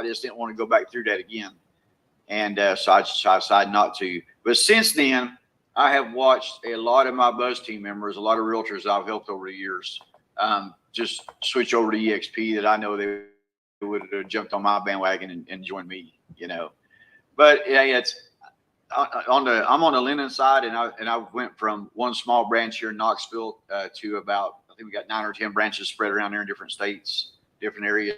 just didn't want to go back through that again. And so I decided not to. But since then, I have watched a lot of my Buzz team members, a lot of realtors I've helped over the years, just switch over to EXP that I know they would have jumped on my bandwagon and joined me, you know. But yeah, it's I'm on the linen side, and I went from one small branch here in Knoxville to about, I think we got 9 or 10 branches spread around there in different states, different areas.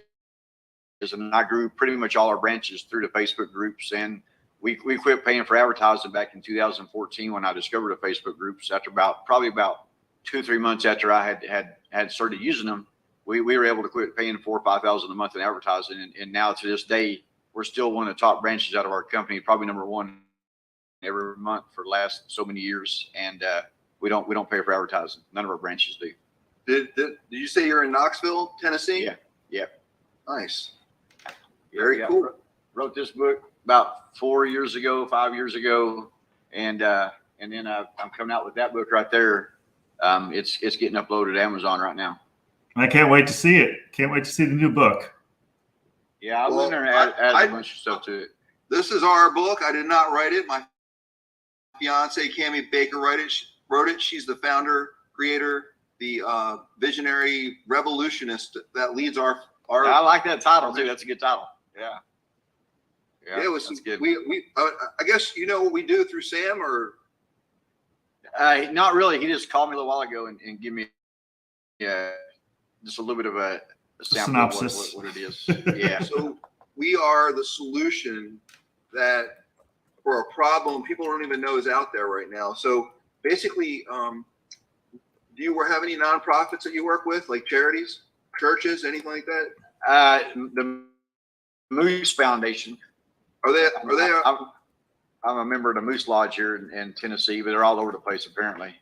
And I grew pretty much all our branches through the Facebook groups, and we quit paying for advertising back in 2014 when I discovered the Facebook groups. After probably about 2 or 3 months after I had started using them, we were able to quit paying $4,000 or $5,000 a month in advertising, and now to this day we're still one of the top branches out of our company, probably number 1 every month for the last so many years, and we don't pay for advertising. None of our branches do. Did you say you're in Knoxville, Tennessee? Yeah. Nice. Very cool. Wrote this book about 4 years ago, 5 years ago, and then I'm coming out with that book right there. It's getting uploaded to Amazon right now. I can't wait to see it. Can't wait to see the new book. Yeah, I went there and added a bunch of stuff to it. This is our book. I did not write it. My fiance, Cammie Baker, wrote it. She's the founder, creator, the visionary revolutionist that leads our. I like that title too. That's a good title. Yeah. It was good. I guess you know what we do through Sam, or not really. He just called me a little while ago and give me just a little bit of a synopsis of what it is. Yeah. So we are the solution that for a problem people don't even know is out there right now. So basically, do you have any nonprofits that you work with, like charities, churches, anything like that? The Moose Foundation. Are they? I'm a member of the Moose Lodge here in Tennessee, but they're all over the place apparently.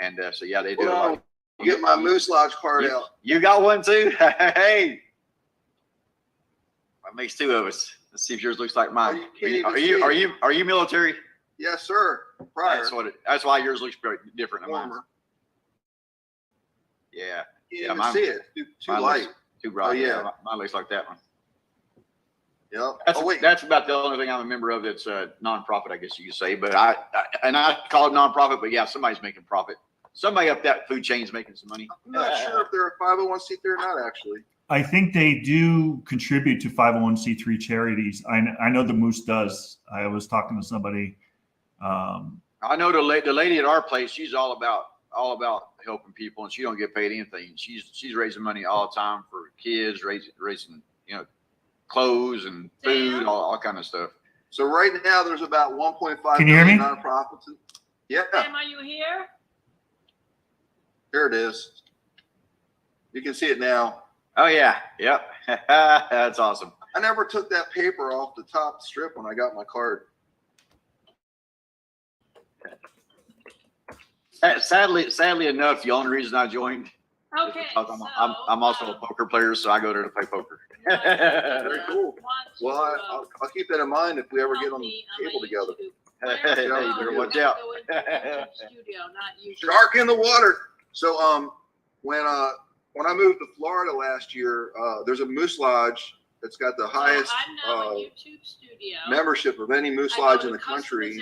And so yeah, they do. Well, get my Moose Lodge card out. You got one too? Hey, that makes 2 of us. Let's see if yours looks like mine. Are you military? Yes, sir. Prior. That's why yours looks very different than mine. Yeah. You can't even see it. Too light. Too bright. Oh, yeah. Mine looks like that one. Yep. That's about the only thing I'm a member of that's a nonprofit, I guess you could say. But I call it nonprofit, but yeah, somebody's making profit. Somebody up that food chain is making some money. I'm not sure if they're a 501c3 or not, actually. I think they do contribute to 501c3 charities. I know the Moose does. I was talking to somebody. I know the lady at our place. She's all about helping people, and she don't get paid anything. She's raising money all the time for kids, raising clothes and food, all kind of stuff. So right now there's about 1.5 Can you hear me? nonprofits. Yeah. Sam, are you here? Here it is. You can see it now. Oh yeah, yep. That's awesome. I never took that paper off the top strip when I got my card. Sadly enough, the only reason I joined Okay. is because I'm also a poker player, so I go there to play poker. Very cool. Well, I'll keep that in mind if we ever get on the table together. Hey, you better watch out. Shark in the water. So when I moved to Florida last year, there's a Moose Lodge that's got the highest membership of any Moose Lodge in the country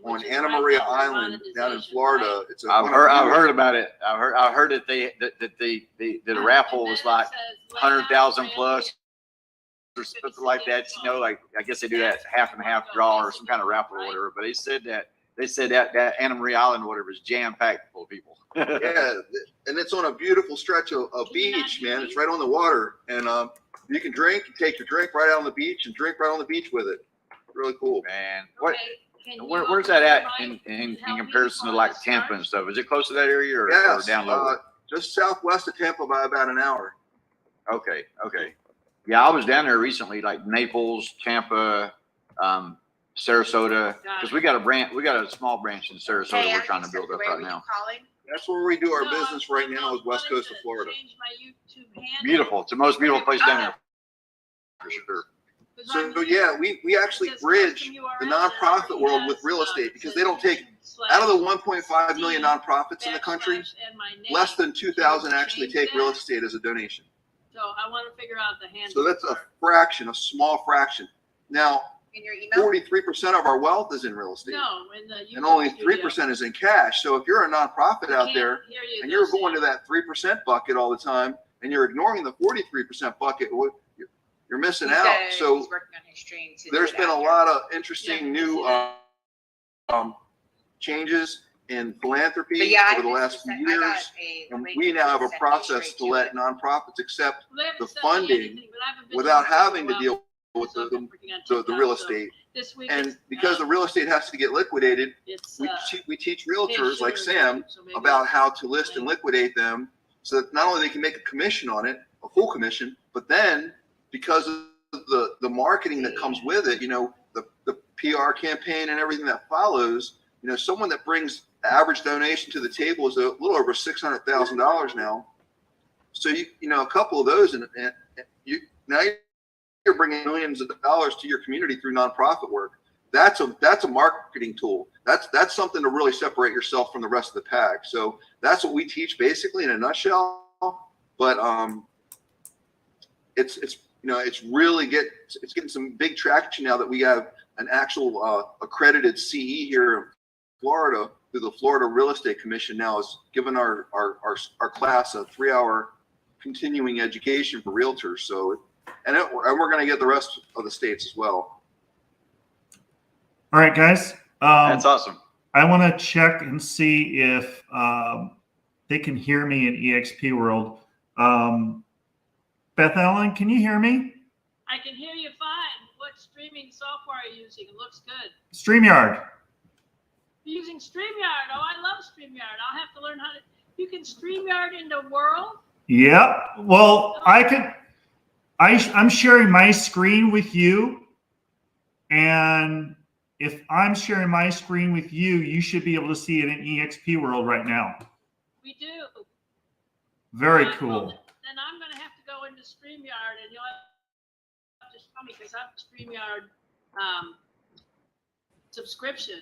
on Anna Maria Island down in Florida. I've heard about it. I heard that the raffle was like 100,000 plus or something like that. You know, like I guess they do that half and half draw or some kind of raffle or whatever. But they said that Anna Maria Island or whatever is jam packed full of people. Yeah, and it's on a beautiful stretch of beach, man. It's right on the water, and you can drink, you take your drink right out on the beach and drink right on the beach with it. Really cool. Man, where's that at in comparison to like Tampa and stuff? Is it close to that area or down low? Just southwest of Tampa by about an hour. Okay. Yeah, I was down there recently, like Naples, Tampa, Sarasota, because we got a small branch in Sarasota we're trying to build up right now. That's where we do our business right now, is west coast of Florida. Beautiful. It's the most beautiful place down there, for sure. So yeah, we actually bridge the nonprofit world with real estate, because they don't take, out of the 1.5 million nonprofits in the country, less than 2,000 actually take real estate as a donation. So I want to figure out the handle. So that's a part. fraction, a small fraction. Now, In your email? 43% of our wealth is in real estate. No, in the And YouTube only studio. 3% is in cash. So if you're a nonprofit I out can't there hear you and though, you're going to Sam. that 3% bucket all the time and you're ignoring the 43% bucket, you're missing out. He's So working on his stream to there's do been that a here. lot of interesting Yeah, new changes in philanthropy But yeah, over the last few I got years. a And link we now have a sent me process straight to let it. nonprofits accept Well, they haven't the sent me funding anything, but I haven't been without in there for a having to while deal with because I've the been working on the TikTok, real so estate. this week And it's, because the real estate has to get liquidated, it's we teach realtors like sure, Sam so maybe about it's how to list and liquidate them so that not only they can make a commission on it, a full commission, but then because of the marketing that comes with it, the PR campaign and everything that follows, someone that brings the average donation to the table is a little over $600,000 now. So a couple of those, and now you're bringing millions of dollars to your community through nonprofit work. That's a marketing tool. That's something to really separate yourself from the rest of the pack. So that's what we teach basically in a nutshell. But it's really getting some big traction now that we have an actual accredited CE here in Florida through the Florida Real Estate Commission. Now has given our class a 3-hour continuing education for realtors. So, and we're going to get the rest of the states as well. All right, guys. That's awesome. I want to check and see if they can hear me in EXP World. Beth Ellen, can you hear me? I can hear you fine. What streaming software are you using? It looks good. StreamYard. You're using StreamYard. Oh, I love StreamYard. I'll have to learn how to. You can StreamYard into World. Yep. Well, I'm sharing my screen with you, and if I'm sharing my screen with you, you should be able to see it in EXP World right now. We do. Very Well, cool. then I'm going to have to go into StreamYard, and you'll have to show me because I have a StreamYard subscription.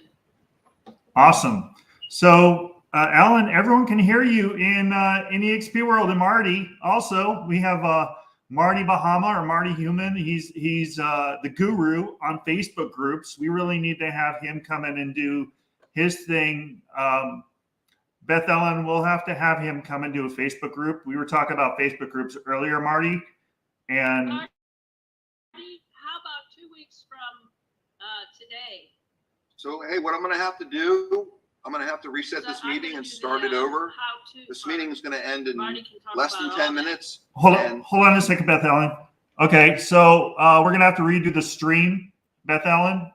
Awesome. So, Alan, everyone can hear you in EXP World, and Marty also. We have Marty Bahama or Marty Human. He's the guru on Facebook groups. We really need to have him come in and do his thing. Beth Ellen, we'll have to have him come and do a Facebook group. We were talking about Facebook groups earlier, Marty. And Marty, how about 2 weeks from today? So, hey, what I'm going to have to do, I'm going to have to reset So this I'm meeting gonna and do start the, it over. how-to This part. meeting is going to end in Marty can talk less than about 10 all that. minutes. hold And on a second, Beth Ellen. Okay, so we're gonna have to redo the stream, Beth Ellen,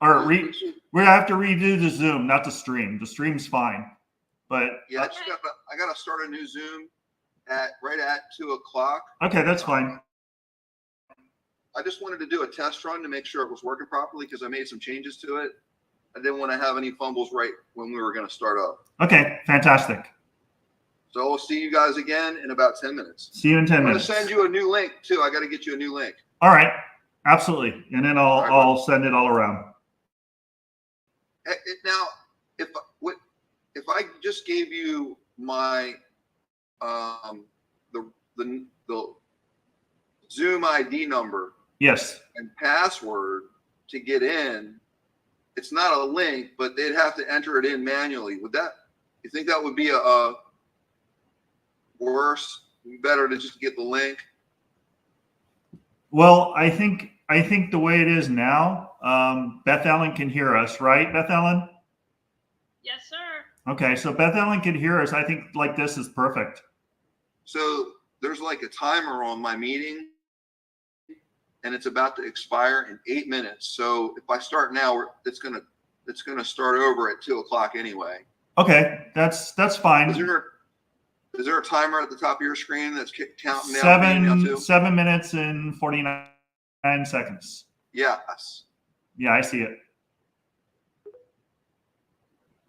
or we're gonna have to redo the Zoom, not the stream. The stream's fine, but yeah, I got to start a new Zoom right at 2:00. okay, that's fine. I just wanted to do a test run to make sure it was working properly because I made some changes to it. I didn't want to have any fumbles right when we were going to start up. Okay, fantastic. So we'll see you guys again in about 10 minutes. See you in 10 I'm going to minutes. send you a new link too. I got to get you a new link. All right, absolutely, and then All right, I'll send it all around. Now, if I just gave you my the Zoom ID number Yes. and password to get in, it's not a link, but they'd have to enter it in manually. You think that would be a worse? Better to just get the link? Well, I think the way it is now, Beth Ellen can hear us, right, Beth Ellen? Yes, sir. Okay, so Beth Ellen can hear us. I think like this is perfect. So there's like a timer on my meeting and it's about to expire in 8 minutes. So if I start now, it's gonna start over at 2:00 anyway. Okay, that's fine. Is there a timer at the top of your screen that's counting down now too? 7 minutes and 49 seconds. Yes. Yeah, I see it.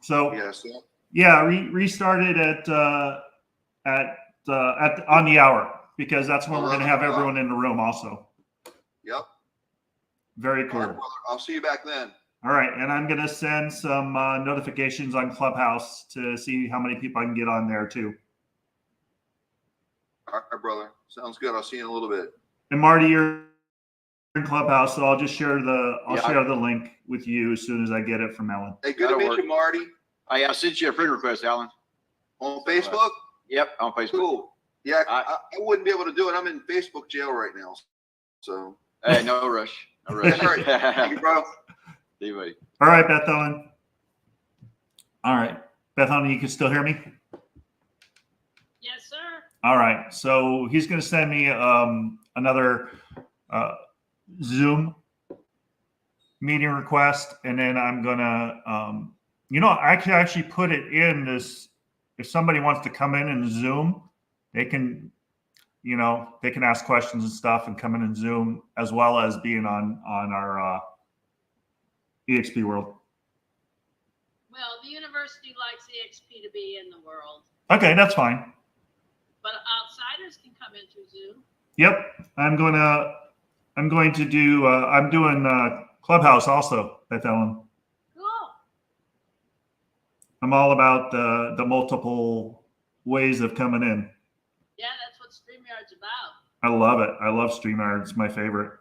So Yes. yeah, restart it on the hour because that's when we're going to have everyone in the room also. Yep. Very All cool. right, brother. I'll see you back then. All right, and I'm going to send some notifications on Clubhouse to see how many people I can get on there too. All right, brother. Sounds good. I'll see you in a little bit. And Marty, you're in Clubhouse, so I'll just share the Yeah. share the link with you as soon as I get it from Ellen. Hey, good to meet you, Marty. I sent you a friend request, Alan. On Facebook? Yep, on Facebook. Cool. Yeah, I I wouldn't be able to do it. I'm in Facebook jail right now. So. Hey, no rush. No rush. All right. Thank you, bro. See you, buddy. All right, Beth Ellen. All right, Beth Ellen, you can still hear me? Yes, sir. All right, so he's going to send me another Zoom meeting request, and then I'm going to, I can actually put it in this. If somebody wants to come in Zoom, they can, they can ask questions and stuff and come in Zoom, as well as being on our EXP World. Well, the university likes EXP to be in the world, Okay, that's fine. but outsiders can come in through Zoom. Yep, I'm going to do. I'm doing Clubhouse also, Beth Ellen. Cool. I'm all about the multiple ways of coming in. Yeah, that's what StreamYard's about. I love it. I love StreamYard. It's my favorite.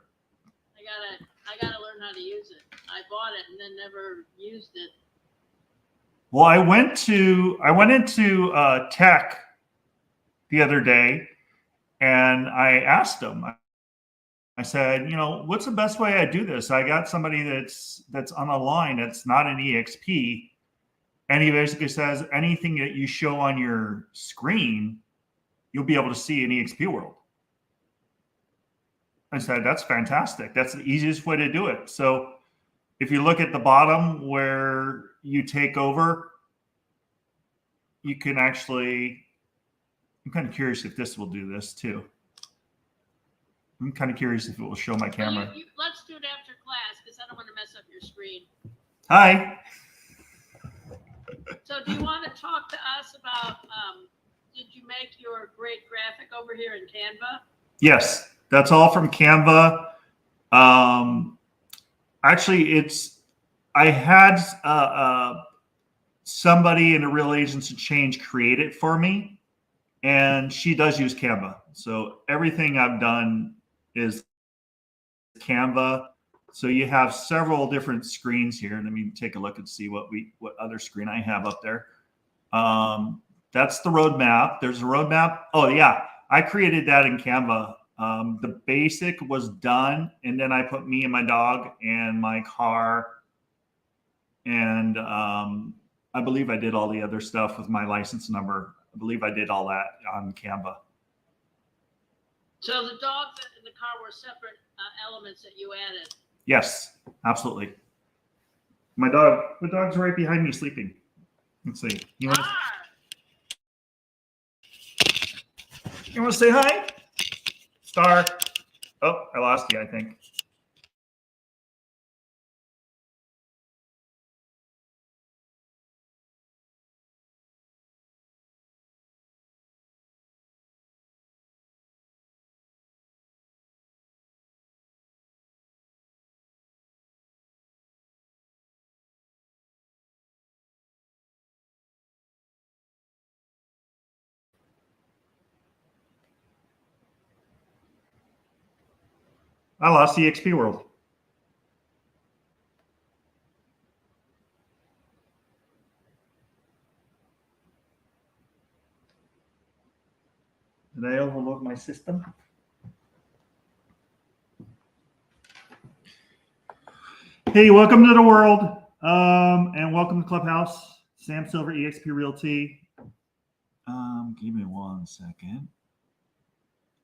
I gotta learn how to use it. I bought it and then never used it. Well, I went into tech the other day, and I asked them. I said, what's the best way I do this? I got somebody that's on a line that's not an EXP, and he basically says anything that you show on your screen, you'll be able to see in EXP World. I said, that's fantastic. That's the easiest way to do it. So if you look at the bottom where you take over, you can actually, I'm kind of curious if this will do this too. I'm kind of curious if it will show my camera. Well, let's do it after class because I don't want to mess up your screen. Hi. So do you want to talk to us about, did you make your great graphic over here in Canva? Yes, that's all from Canva. Actually, I had somebody in a real agency change create it for me, and she does use Canva. So everything I've done is Canva. So you have several different screens here. Let me take a look and see what other screen I have up there. That's the roadmap. There's a roadmap. Oh yeah, I created that in Canva. The basic was done, and then I put me and my dog and my car, and I believe I did all the other stuff with my license number. I believe I did all that on Canva. So the dogs and the car were separate elements that you added. Yes, absolutely. My dog's right behind me sleeping. Let's see. You want to say hi? Star. Oh, I lost you, I think. I lost the EXP World. Did I overload my system? Hey, welcome to the world, and welcome to Clubhouse. Sam Silver, EXP Realty. Give me 1 second.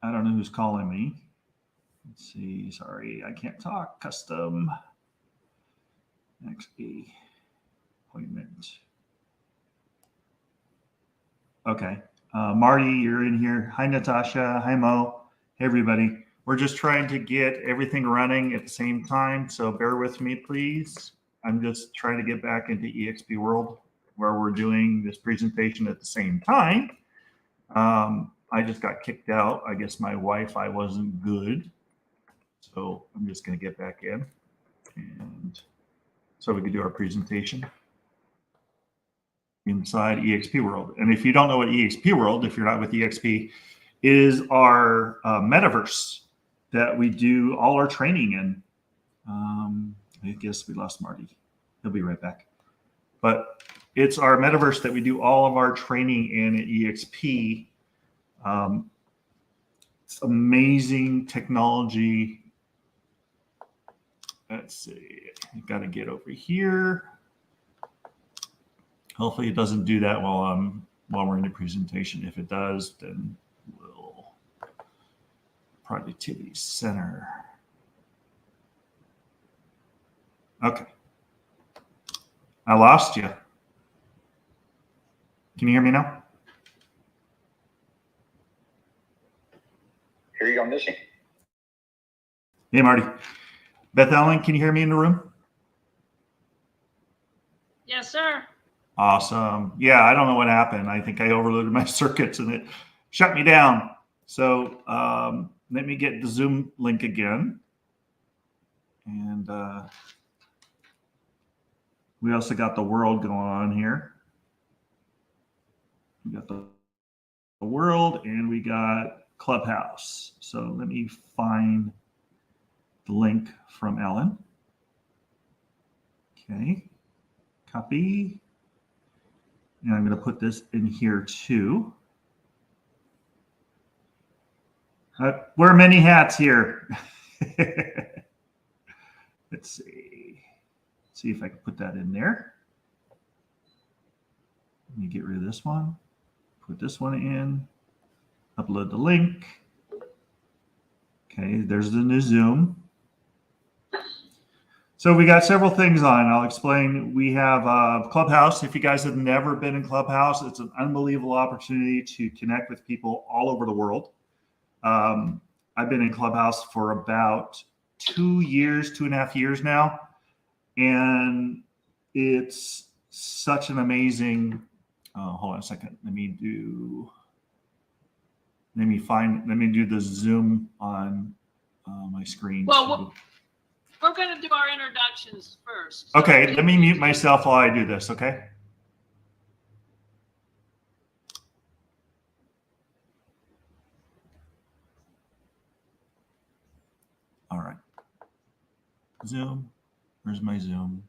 I don't know who's calling me. Let's see. Sorry, I can't talk. Custom. XP appointment. Okay. Marty, you're in here. Hi, Natasha. Hi, Mo. Hey, everybody. We're just trying to get everything running at the same time, so bear with me, please. I'm just trying to get back into EXP World, where we're doing this presentation at the same time. I just got kicked out. I guess my Wi-Fi wasn't good. So I'm just going to get back in, and so we can do our presentation inside EXP World. And if you don't know what EXP World, if you're not with EXP, is our metaverse that we do all our training in. I guess we lost Marty. He'll be right back. But it's our metaverse that we do all of our training in at EXP. It's amazing technology. Let's see. I got to get over here. Hopefully it doesn't do that while we're in the presentation. If it does, then we'll productivity center. Okay. I lost you. Can you hear me now? Here you go, missing. Hey, Marty. Beth Ellen, can you hear me in the room? Yes, sir. Awesome. Yeah, I don't know what happened. I think I overloaded my circuits and it shut me down. So let me get the Zoom link again. And we also got the world going on here. We got the world and we got Clubhouse. So let me find the link from Ellen. Okay, copy. And I'm going to put this in here too. Wear many hats here. Let's see. See if I can put that in there. Let me get rid of this one. Put this one in. Upload the link. Okay, there's the new Zoom. So we got several things on. I'll explain. We have Clubhouse. If you guys have never been in Clubhouse, it's an unbelievable opportunity to connect with people all over the world. I've been in Clubhouse for about 2 years, 2.5 years now. And it's such an amazing, hold on a second. Let me do the Zoom on my screen. Well, we're going to do our introductions first. Okay, let me mute myself while I do this, okay? All right. Zoom. Where's my Zoom?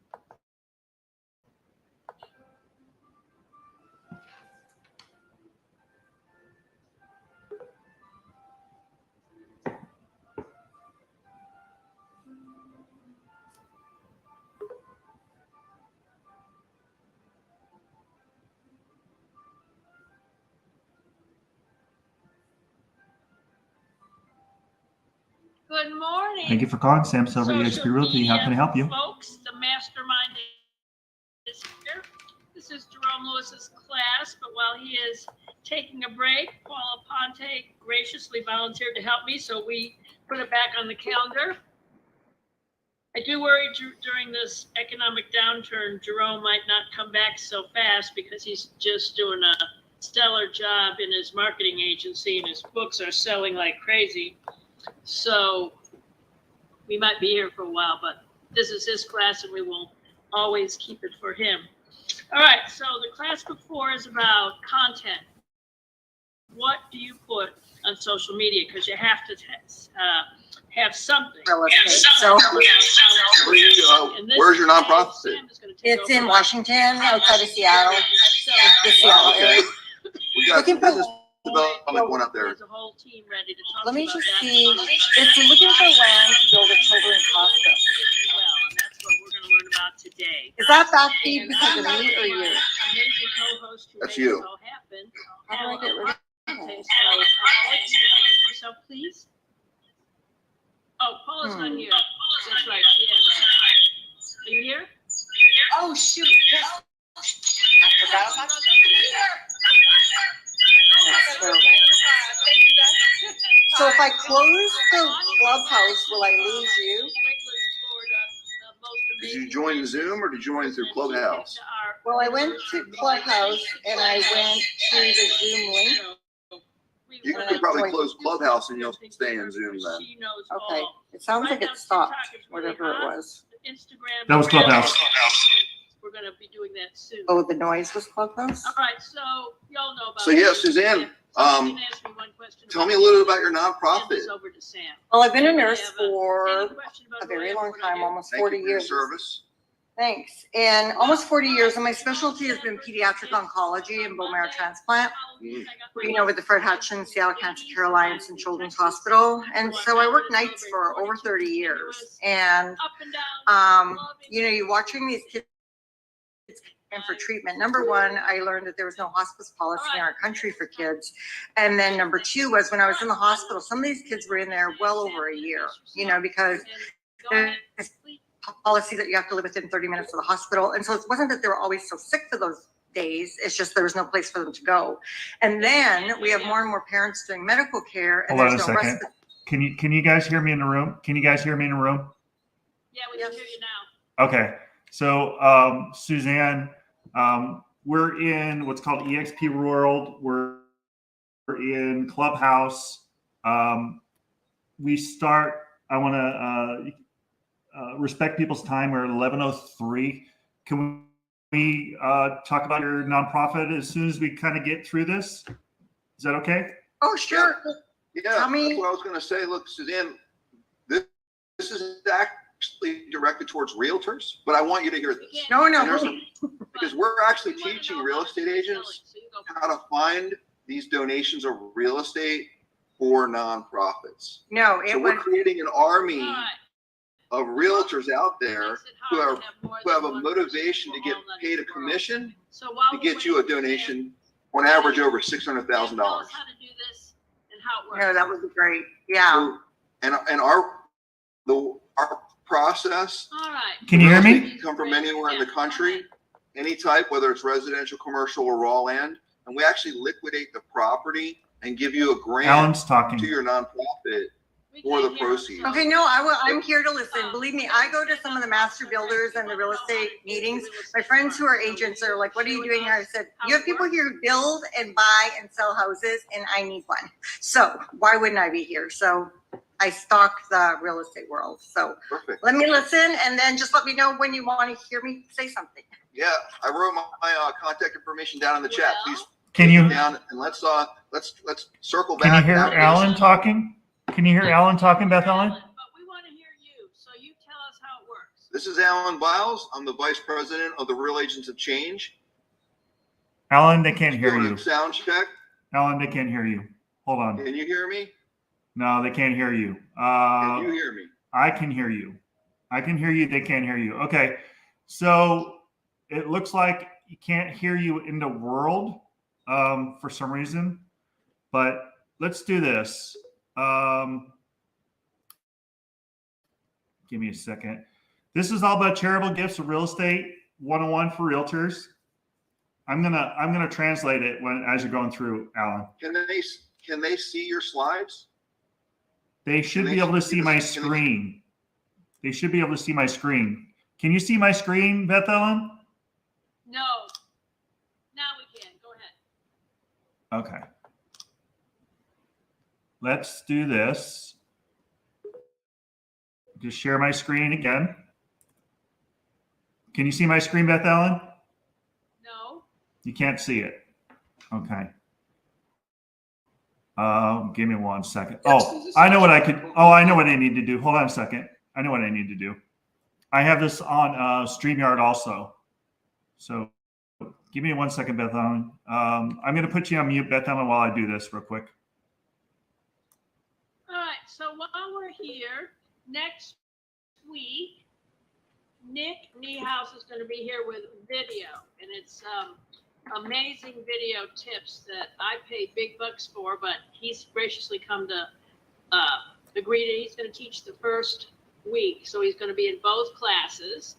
Good morning. Thank you for calling Sam Silver EXP Realty. How can I help you? Folks, the mastermind is here. This is Jerome Lewis's class, but while he is taking a break, Paula Ponte graciously volunteered to help me, so we put it back on the calendar. I do worry during this economic downturn, Jerome might not come back so fast because he's just doing a stellar job in his marketing agency and his books are selling like crazy. So we might be here for a while, but this is his class and we will always keep it for him. All right, so the class before is about content. What do you put on social media? Because you have to have something. So Where's your nonprofit sit? it's in Washington, outside of Seattle, the Seattle area. We got Looking for- business development one up there. There's a whole team ready to talk Let me about just that. see, it's looking for land to build a children's hospital. Well, and that's what we're going to learn about today. Is that back feed And because of I'm me or you? amazing co-host who That's makes you. it all happen. How do I get rid of Okay, it? so Alex, you introduce yourself, please. Oh, Paula's not here. That's right. She had are you here? Oh, shoot. Yes. I forgot about that. That's terrible. So if I close the clubhouse, will I lose you? Did you join Zoom or did you join through Clubhouse? Well, I went to Clubhouse and I went to the Zoom link. You can probably close Clubhouse and you'll stay in Zoom then. Okay, it sounds like it stopped, whatever it was. Instagram. That was Clubhouse. We're going to be doing that soon. Oh, the noise was Clubhouse? All right, so y'all know about. So yeah, Suzanne, Somebody can ask me one question Tell me a about little it. about your Hand nonprofit. this over to Sam. Well, I've been a Anybody nurse have for any question about a very what I- long what I time, do? almost Thank 40 you for your years. service. Thanks. And almost 40 years, and my specialty has been pediatric oncology and bone marrow transplant. Mm. With the Fred Hutchins, Seattle Cancer Care Alliance, and Children's Hospital. And so I worked nights for over 30 years. And, Up and down. you're watching these kids and for treatment. Number one, I learned that there was no hospice policy in our country for kids. And then number two was when I was in the hospital, some of these kids were in there well over a year, because there's policy that you have to live within 30 minutes of the hospital. And so it wasn't that they were always so sick for those days. It's just there was no place for them to go. And then we have more and more parents doing medical care. And Hold on a there's no second. Can you guys hear me in the room? Can you guys hear me in the room? Yeah, we can hear you now. Okay. So, Suzanne, we're in what's called EXP World. We're in Clubhouse. We start, I want to respect people's time. We're at 11:03. Can we talk about your nonprofit as soon as we kind of get through this? Is that okay? Oh, sure. Yeah, Tell me- that's what I was going to say. Look, Suzanne, this is actually directed towards realtors, but I want you to hear this. No. Because we're actually teaching real estate agents how to find these donations of real estate for nonprofits. No, So it we're was, creating an army All right. of realtors out there Makes it who hard have, to more who have a than one person motivation to for get all that paid a world. commission So while to we're get you a waiting for Sam, donation on average over $600,000. Tell us how to do this and how it works. no, that would be great. Yeah. So, and our process, All right. Can you hear real me? estate can come from anywhere in the country, any type, whether it's residential, commercial, or raw land, and we actually liquidate the property and give you a grant Alan's talking. to your nonprofit. We For the can't hear proceeds. him, so- Okay, no, I'm here to listen. Believe me, I go to some of the master builders and the real estate meetings. My friends who are agents are like, what are you doing here? I said, you have people here who build and buy and sell houses, and I need one. So why wouldn't I be here? So I stalk the real estate world. So Perfect. let me listen, and then just let me know when you want to hear me say something. Yeah, I wrote my contact information down in the chat. Please Can take you it down and let's circle back. can you hear after this. Alan talking? Can you hear Alan talking, Beth Ellen? But we want to hear you, so you tell us how it works. This is Alan Biles. I'm the vice president of the Real Agents of Change. Alan, they can't hear Doing a you. sound check. Alan, they can't hear you. Hold on. Can you hear me? No, they can't hear you. Can you hear me? I can hear you. I can hear you. They can't hear you. Okay. So it looks like you can't hear you in the world for some reason, but let's do this. Give me a second. This is all about charitable gifts of real estate 101 for realtors. I'm gonna translate it as you're going through, Alan. Can they see your slides? They should Can be they able to see see the- my can they- screen. They should be able to see my screen. Can you see my screen, Beth Ellen? No. Now we can. Go ahead. Okay. Let's do this. Just share my screen again. Can you see my screen, Beth Ellen? No. You can't see it. Okay. Give me 1 second. Oh, I know what I could. Oh, I know what I need to do. Hold on a second. I know what I need to do. I have this on StreamYard also. So give me 1 second, Beth Ellen. I'm going to put you on mute, Beth Ellen, while I do this real quick. All right. So while we're here, next week, Nick Niehaus is going to be here with video, and it's amazing video tips that I paid big bucks for, but he's graciously come to agree that he's going to teach the first week. So he's going to be in both classes.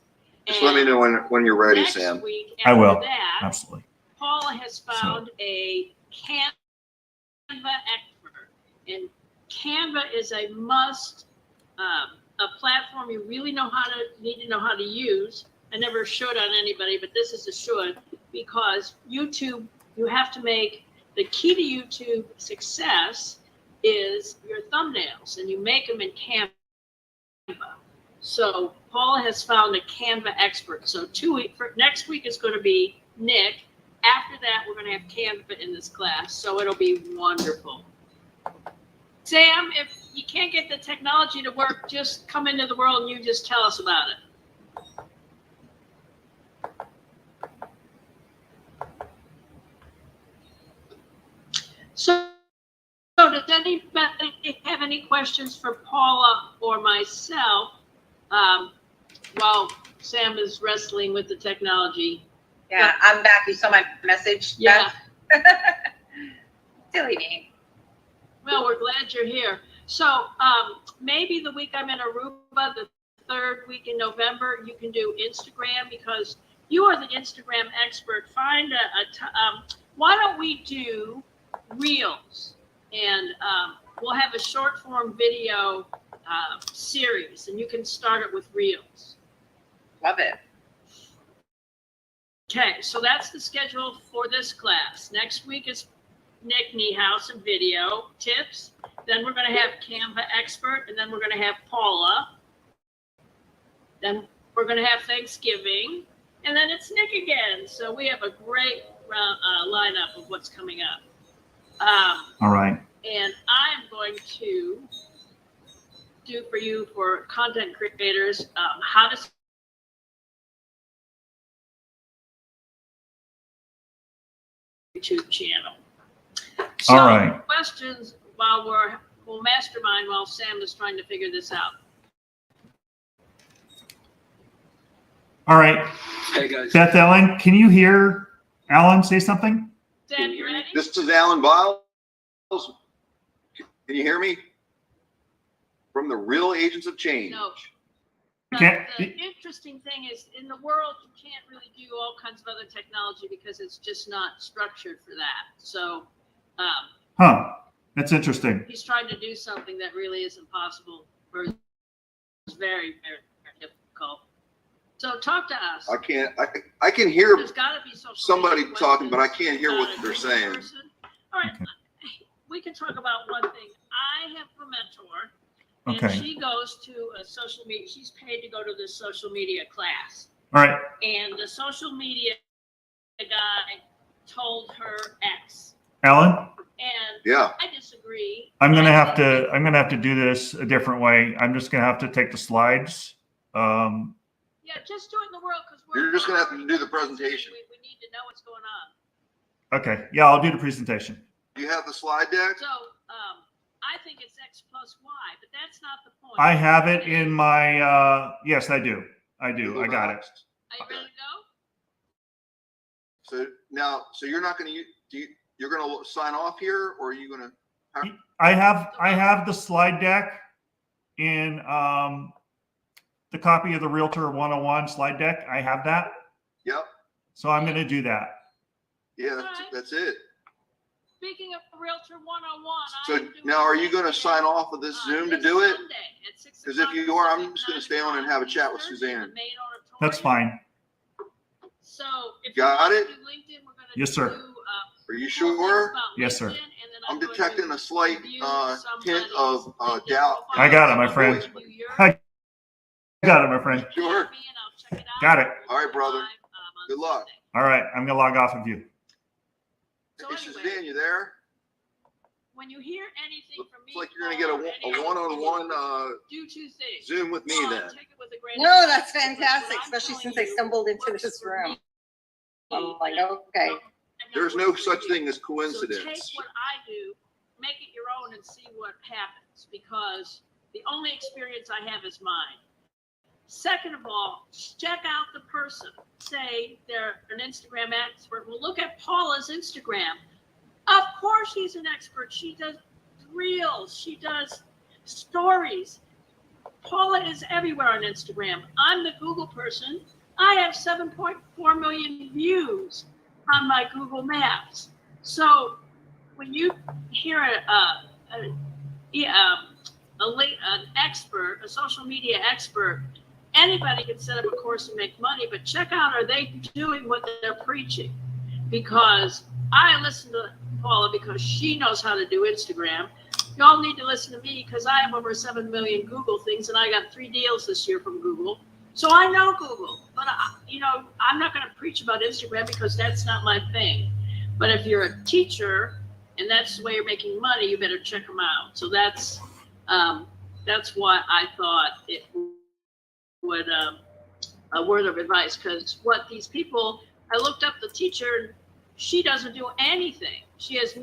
Just let me know when you're ready, Next Sam. week, I will. after that, Absolutely. Paula has found a Canva expert, and Canva is a must, a platform you really need to know how to use. I never should on anybody, but this is a should, because YouTube, you have to make, the key to YouTube success is your thumbnails, and you make them in Canva. So Paula has found a Canva expert. So next week is going to be Nick, After that, we're going to have Canva in this class, so it'll be wonderful. Sam, if you can't get the technology to work, just come into the world and you just tell us about it. So does anybody have any questions for Paula or myself while Sam is wrestling with the technology? Yeah, I'm back. You saw my message? Yeah. Silly me. Well, we're glad you're here. So maybe the week I'm in Aruba, the third week in November, you can do Instagram because you are the Instagram expert. Find why don't we do Reels? And we'll have a short form video series, and you can start it with Reels. Love it. Okay, so that's the schedule for this class. Next week is Nick Niehaus and video tips. Then we're going to have Canva expert, and then we're going to have Paula. Then we're going to have Thanksgiving, and then it's Nick again. So we have a great lineup of what's coming up. All right. And I'm going to do for you, for content creators, how to YouTube channel. So All right. questions while we'll mastermind while Sam is trying to figure this out. All right. Hey guys. Beth Ellen, can you hear Alan say something? Sam, you ready? This is Alan Biles. Can you hear me? From the Real Agents of Change. No. Can't- The interesting thing is, in the world, you can't really do all kinds of other technology because it's just not structured for that. So Huh. That's interesting. he's trying to do something that really isn't possible, or it's very, very, very difficult. So talk to us. I can hear There's got to be social somebody media talking, but I questions. can't hear what Got a they're different saying. person. All right, Okay. we can talk about one thing. I have a mentor, and Okay. she goes to a social media. She's paid to go to this social media class, All right. and the social media guy told her X, Alan, and Yeah. I disagree. I'm gonna I have think to. I'm gonna have to do this a different way. I'm just gonna have to take the slides. Yeah, just do it in the world because You're just gonna have to do the presentation. We need to know what's going on. Okay. Yeah, I'll do the presentation. Do you have the slide deck? So I think it's X plus Y, but that's not the point. I have it in my. Yes, I do. I do. I got it. Are you ready to go? So now, so you're not gonna you're gonna sign off here, or are you gonna? I have the slide deck in the copy of the Realtor 101 slide deck. I have that. Yep. So I'm gonna do that. Yeah, that's it. Speaking of Realtor 101, So now, are you gonna sign off of this Zoom to do it? Because if you are, I'm just gonna stay on and have a chat with Suzanne. That's fine. So if Got you it? want to do LinkedIn, we're gonna Yes, sir. do, Are you cool things sure? about Yes, sir. LinkedIn, and then I'm going detecting to a slight review hint somebody's of LinkedIn doubt. profile. I got it, my friend. Review yours. I got it, my friend. Sure. Me and I'll check it out. Got it. All right, brother. Live, on Good luck. Sunday. All right. I'm gonna log off of you. So Hey, anyway, Suzanne, you there? when you hear anything from me, Looks like you're gonna get a one-on-one do two things. Zoom with me then. Take it with a grain of No, salt, that's because fantastic, what I'm especially telling since I you stumbled into works this for room. me. I'm like, okay. There's no such thing as So take coincidence. what I do, make it your own, and see what happens, because the only experience I have is mine. Second of all, check out the person. Say they're an Instagram expert. Well, look at Paula's Instagram. Of course she's an expert. She does reels. She does stories. Paula is everywhere on Instagram. I'm the Google person. I have 7.4 million views on my Google Maps. So when you hear an expert, a social media expert, anybody can set up a course and make money, but check out, are they doing what they're preaching? Because I listen to Paula because she knows how to do Instagram. Y'all need to listen to me because I have over 7 million Google things, and I got 3 deals this year from Google. So I know Google, but I'm not going to preach about Instagram because that's not my thing. But if you're a teacher and that's the way you're making money, you better check them out. So that's why I thought it would a word of advice, because what these people, I looked up the teacher, and she doesn't do anything. She has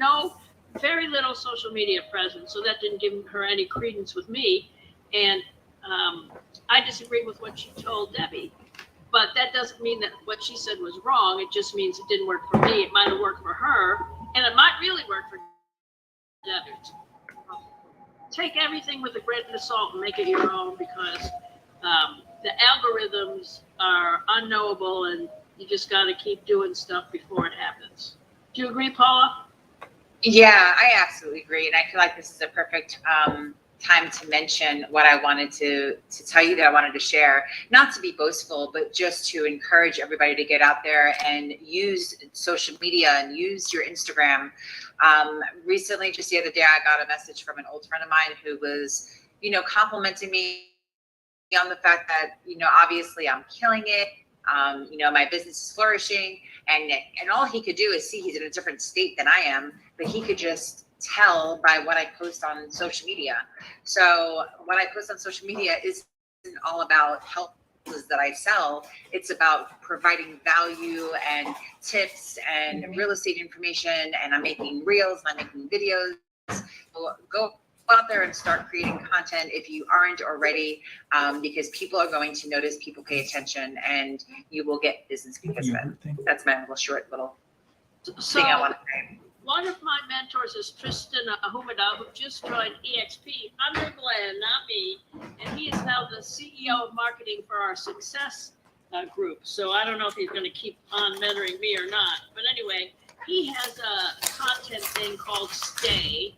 very little social media presence, so that didn't give her any credence with me. And I disagree with what she told Debbie, but that doesn't mean that what she said was wrong. It just means it didn't work for me. It might have worked for her, and it might really work for Debbie. Take everything with a grain of salt and make it your own, because the algorithms are unknowable, and you just got to keep doing stuff before it happens. Do you agree, Paula? Yeah, I absolutely agree. And I feel like this is a perfect time to mention what I wanted to tell you that I wanted to share, not to be boastful, but just to encourage everybody to get out there and use social media and use your Instagram. Recently, just the other day, I got a message from an old friend of mine who was, complimenting me on the fact that, obviously I'm killing it. My business is flourishing, and all he could do is see he's in a different state than I am, but he could just tell by what I post on social media. So what I post on social media isn't all about help that I sell. It's about providing value and tips and real estate information, and I'm making reels and I'm making videos. So go out there and start creating content if you aren't already, because people are going to notice, people pay attention, and you will get business because of it. That's my short little thing I want to say. One of my mentors is Tristan Ahumada, who just joined EXP under Glenn, not me, and he is now the CEO of marketing for our success group. So I don't know if he's going to keep on mentoring me or not. But anyway, he has a content thing called Stay.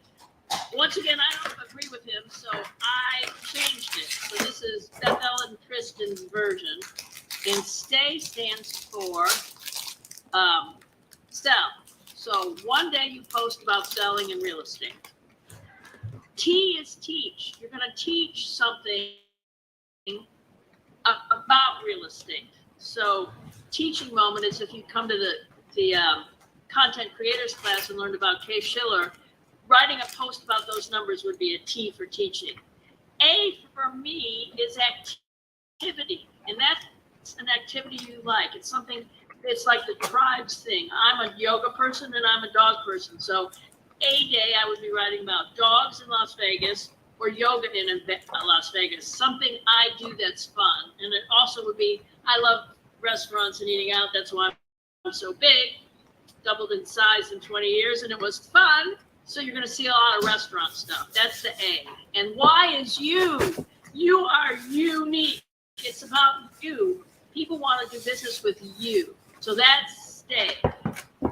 Once again, I don't agree with him, so I changed it. So this is Beth Ellen Tristan's version. And Stay stands for sell. So one day you post about selling in real estate. T is teach. You're going to teach something about real estate. So teaching moment is if you come to the content creators class and learned about Kay Schiller, writing a post about those numbers would be a T for teaching. A for me is activity, and that's an activity you like. It's something. It's like the tribes thing. I'm a yoga person and I'm a dog person. So a day I would be writing about dogs in Las Vegas or yoga in Las Vegas, something I do that's fun. And it also would be, I love restaurants and eating out. That's why I'm so big, doubled in size in 20 years, and it was fun. So you're going to see a lot of restaurant stuff. That's the A. And Y is you. You are unique. It's about you. People want to do business with you. So that's Stay.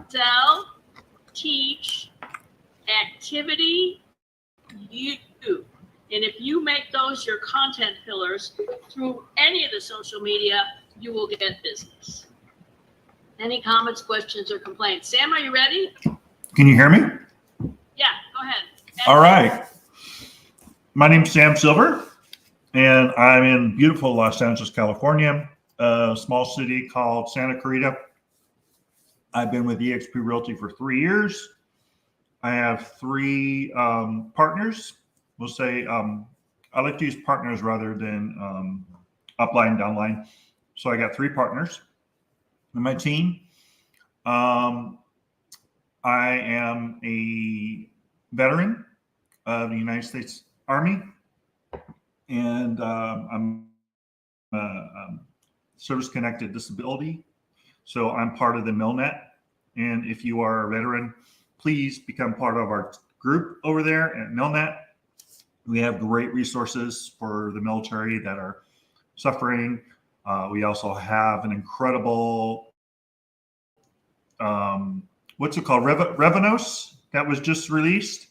Sell, teach, activity, you. And if you make those your content pillars through any of the social media, you will get business. Any comments, questions, or complaints? Sam, are you ready? Can you hear me? Yeah, go ahead. All right. My name's Sam Silver, and I'm in beautiful Los Angeles, California, a small city called Santa Clarita. I've been with eXp Realty for 3 years. I have 3 partners. We'll say I like to use partners rather than upline, downline. So I got 3 partners in my team. I am a veteran of the United States Army, and I'm service-connected disability. So I'm part of the MILNET. And if you are a veteran, please become part of our group over there at MILNET. We have great resources for the military that are suffering. We also have an incredible, what's it called? Revenos that was just released.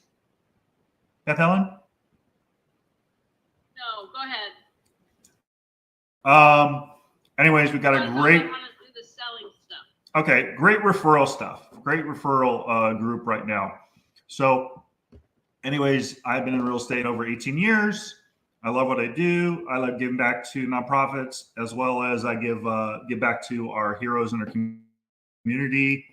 Beth Ellen? No, go ahead. Anyways, we got a great. I want to do the selling stuff. Okay, great referral stuff. Great referral group right now. So anyways, I've been in real estate over 18 years. I love what I do. I love giving back to nonprofits, as well as I give back to our heroes in our community.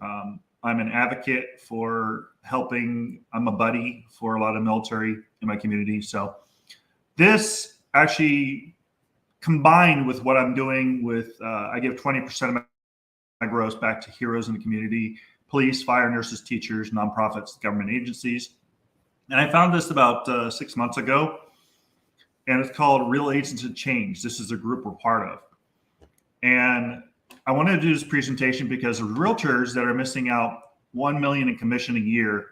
I'm an advocate for helping. I'm a buddy for a lot of military in my community. So this actually combined with what I'm doing with, I give 20% of my gross back to heroes in the community, police, fire, nurses, teachers, nonprofits, government agencies. And I found this about 6 months ago, and it's called Real Agents of Change. This is a group we're part of. And I wanted to do this presentation because of realtors that are missing out $1 million in commission a year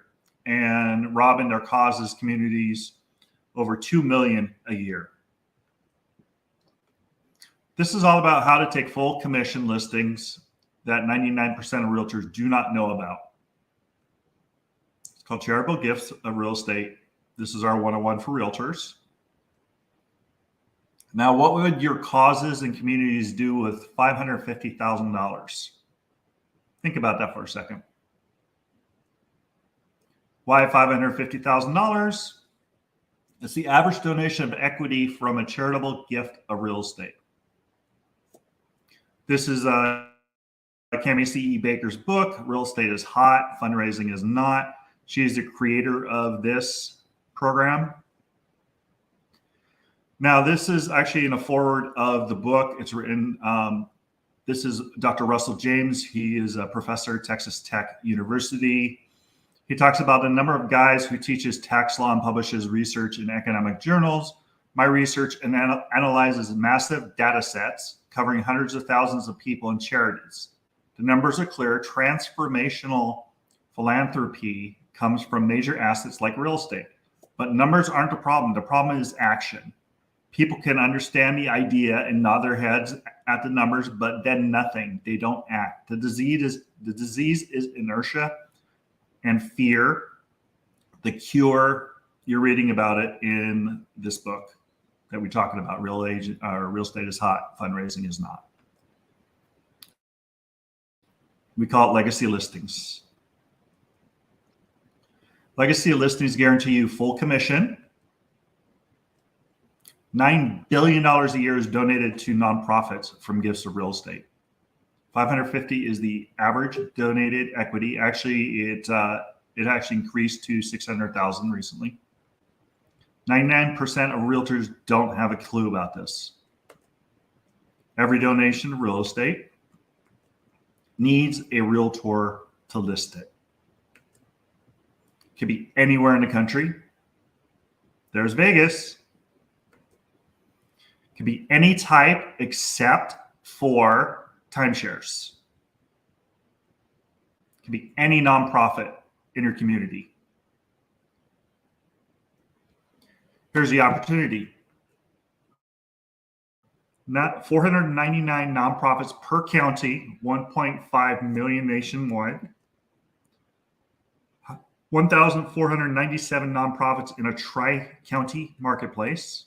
and robbing their causes communities over $2 million a year. This is all about how to take full commission listings that 99% of realtors do not know about. It's called Charitable Gifts of Real Estate. This is our 101 for realtors. Now, what would your causes and communities do with $550,000? Think about that for a second. Why $550,000? It's the average donation of equity from a charitable gift of real estate. This is Cami C.E. Baker's book, Real Estate is Hot, Fundraising is Not. She is the creator of this program. Now, this is actually in a foreword of the book. It's written, this is Dr. Russell James. He is a professor at Texas Tech University. He talks about the number of guys who teaches tax law and publishes research in economic journals. My research analyzes massive data sets covering hundreds of thousands of people and charities. The numbers are clear. Transformational philanthropy comes from major assets like real estate. But numbers aren't the problem. The problem is action. People can understand the idea and nod their heads at the numbers, but then nothing. They don't act. The disease is inertia and fear. The cure, you're reading about it in this book that we're talking about. Real estate is hot, fundraising is not. We call it legacy listings. Legacy listings guarantee you full commission. $9 billion a year is donated to nonprofits from gifts of real estate. 550 is the average donated equity. Actually, it actually increased to 600,000 recently. 99% of realtors don't have a clue about this. Every donation of real estate needs a realtor to list it. It could be anywhere in the country. There's Vegas. It could be any type except for timeshares. It could be any nonprofit in your community. Here's the opportunity. Not 499 nonprofits per county, 1.5 million nationwide. 1,497 nonprofits in a tri-county marketplace.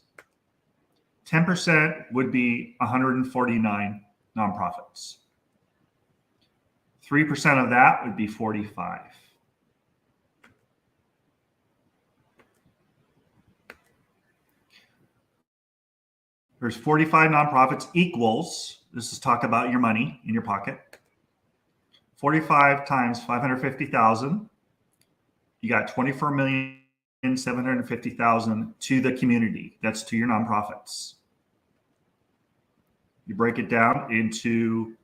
10% would be 149 nonprofits. 3% of that would be 45. There's 45 nonprofits equals, this is talk about your money in your pocket. 45 times 550,000. You got 24,750,000 to the community. That's to your nonprofits. You break it down into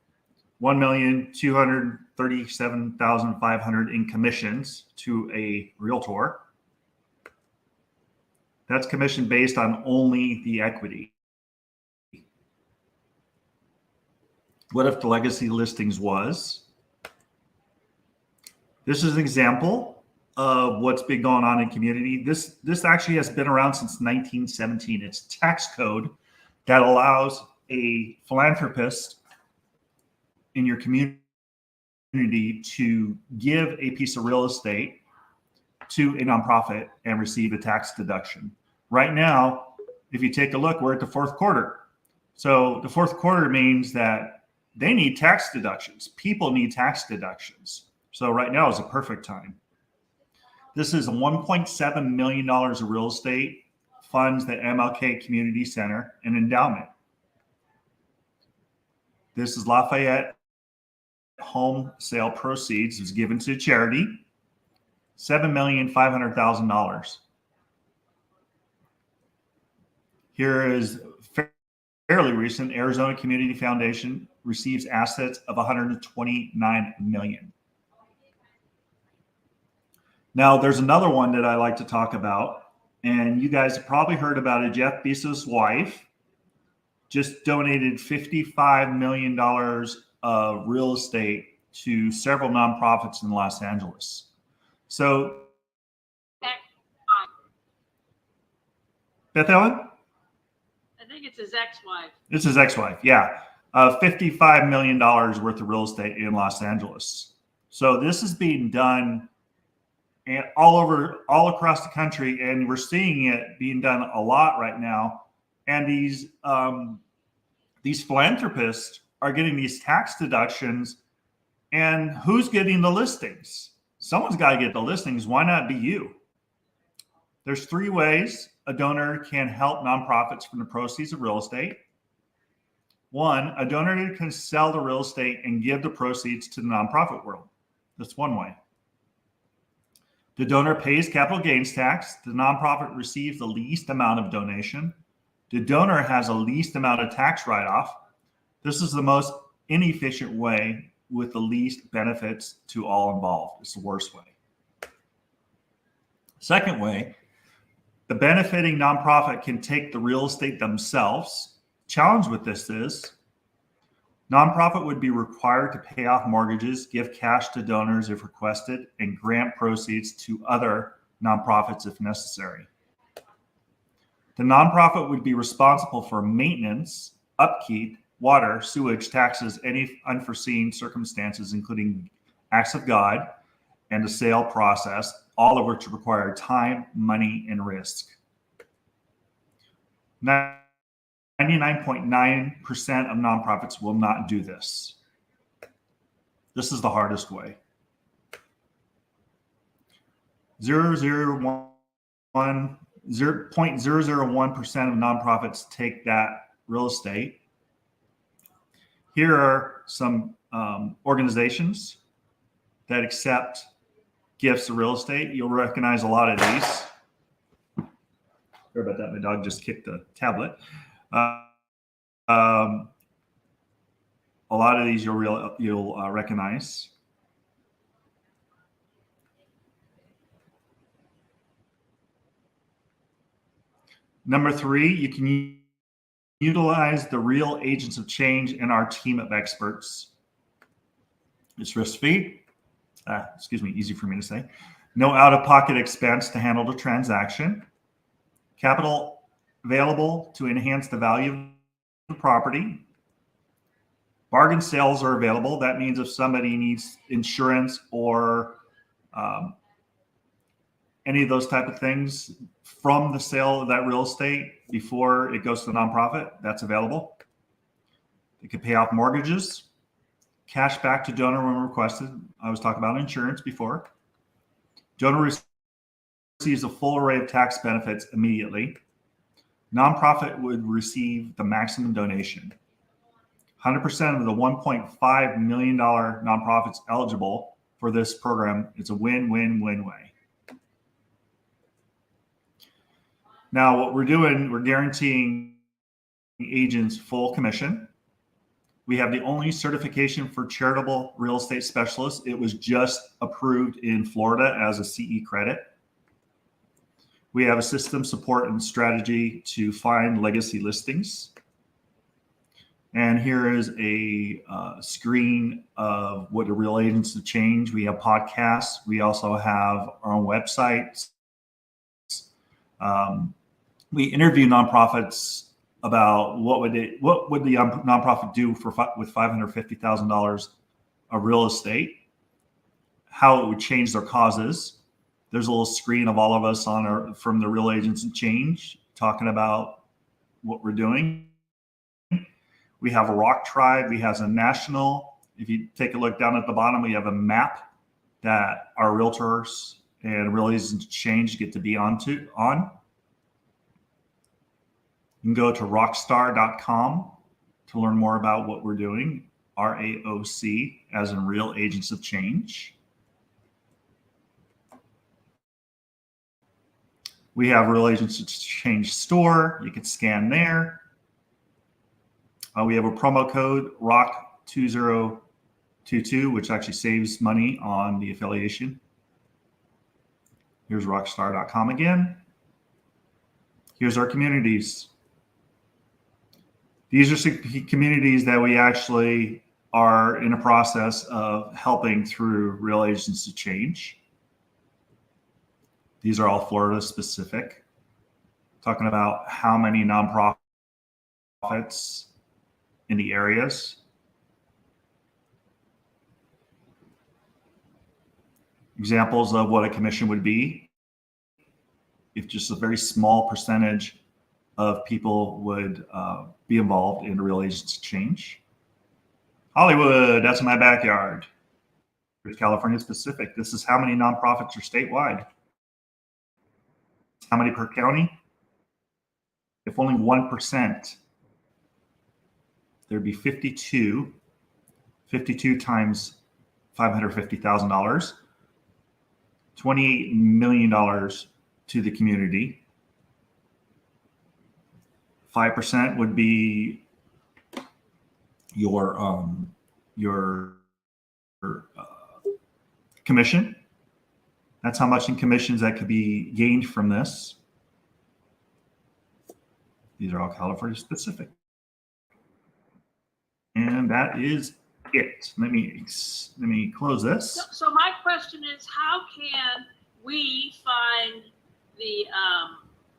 1,237,500 in commissions to a realtor. That's commission based on only the equity. What if the legacy listings was? This is an example of what's been going on in community. This actually has been around since 1917. It's tax code that allows a philanthropist in your community to give a piece of real estate to a nonprofit and receive a tax deduction. Right now, if you take a look, we're at the fourth quarter. So the fourth quarter means that they need tax deductions. People need tax deductions. So right now is a perfect time. This is $1.7 million of real estate funds the MLK Community Center and Endowment. This is Lafayette home sale proceeds was given to charity, $7,500,000. Here is fairly recent. Arizona Community Foundation receives assets of $129 million. Now, there's another one that I like to talk about, and you guys have probably heard about it. Jeff Bezos' wife just donated $55 million of real estate to several nonprofits in Los Angeles. So, Beth Ellen? I think it's his ex-wife. It's his ex-wife, yeah. $55 million worth of real estate in Los Angeles. So this is being done all across the country, and we're seeing it being done a lot right now. And these philanthropists are getting these tax deductions, and who's getting the listings? Someone's got to get the listings. Why not be you? There's 3 ways a donor can help nonprofits from the proceeds of real estate. 1, a donor can sell the real estate and give the proceeds to the nonprofit world. That's one way. The donor pays capital gains tax. The nonprofit receives the least amount of donation. The donor has the least amount of tax write-off. This is the most inefficient way with the least benefits to all involved. It's the worst way. Second way, the benefiting nonprofit can take the real estate themselves. Challenge with this is nonprofit would be required to pay off mortgages, give cash to donors if requested, and grant proceeds to other nonprofits if necessary. The nonprofit would be responsible for maintenance, upkeep, water, sewage, taxes, any unforeseen circumstances, including acts of God and the sale process, all of which require time, money, and risk. 99.9% of nonprofits will not do this. This is the hardest way. 0.001% of nonprofits take that real estate. Here are some organizations that accept gifts of real estate. You'll recognize a lot of these. Sorry about that. My dog just kicked the tablet. A lot of these you'll recognize. Number 3, you can utilize the real agents of change in our team of experts. It's risk-free. Easy for me to say. No out-of-pocket expense to handle the transaction. Capital available to enhance the value of the property. Bargain sales are available. That means if somebody needs insurance or any of those type of things from the sale of that real estate before it goes to the nonprofit, that's available. They can pay off mortgages, cash back to donor when requested. I was talking about insurance before. Donor receives a full array of tax benefits immediately. Nonprofit would receive the maximum donation. 100% of the $1.5 million nonprofits eligible for this program. It's a win-win-win way. Now, what we're doing, we're guaranteeing agents full commission. We have the only certification for charitable real estate specialists. It was just approved in Florida as a CE credit. We have a system, support, and strategy to find legacy listings. And here is a screen of what the real agents of change. We have podcasts. We also have our own websites. We interview nonprofits about what would the nonprofit do with $550,000 of real estate, how it would change their causes. There's a little screen of all of us from the Real Agents of Change talking about what we're doing. We have a rock tribe. We have a national. If you take a look down at the bottom, we have a map that our realtors and Real Agents of Change get to be on. You can go to rockstar.com to learn more about what we're doing. RAOC, as in Real Agents of Change. We have Real Agents of Change store. You can scan there. We have a promo code ROCK2022, which actually saves money on the affiliation. Here's rockstar.com again. Here's our communities. These are some communities that we actually are in a process of helping through Real Agents of Change. These are all Florida specific, talking about how many nonprofits in the areas. Examples of what a commission would be if just a very small percentage of people would be involved in Real Agents of Change. Hollywood, that's my backyard. Here's California specific. This is how many nonprofits are statewide. How many per county? If only 1%, there'd be 52. 52 times $550,000, $28 million to the community. 5% would be your commission. That's how much in commissions that could be gained from this. These are all California specific. And that is it. Let me close this. So my question is, how can we find the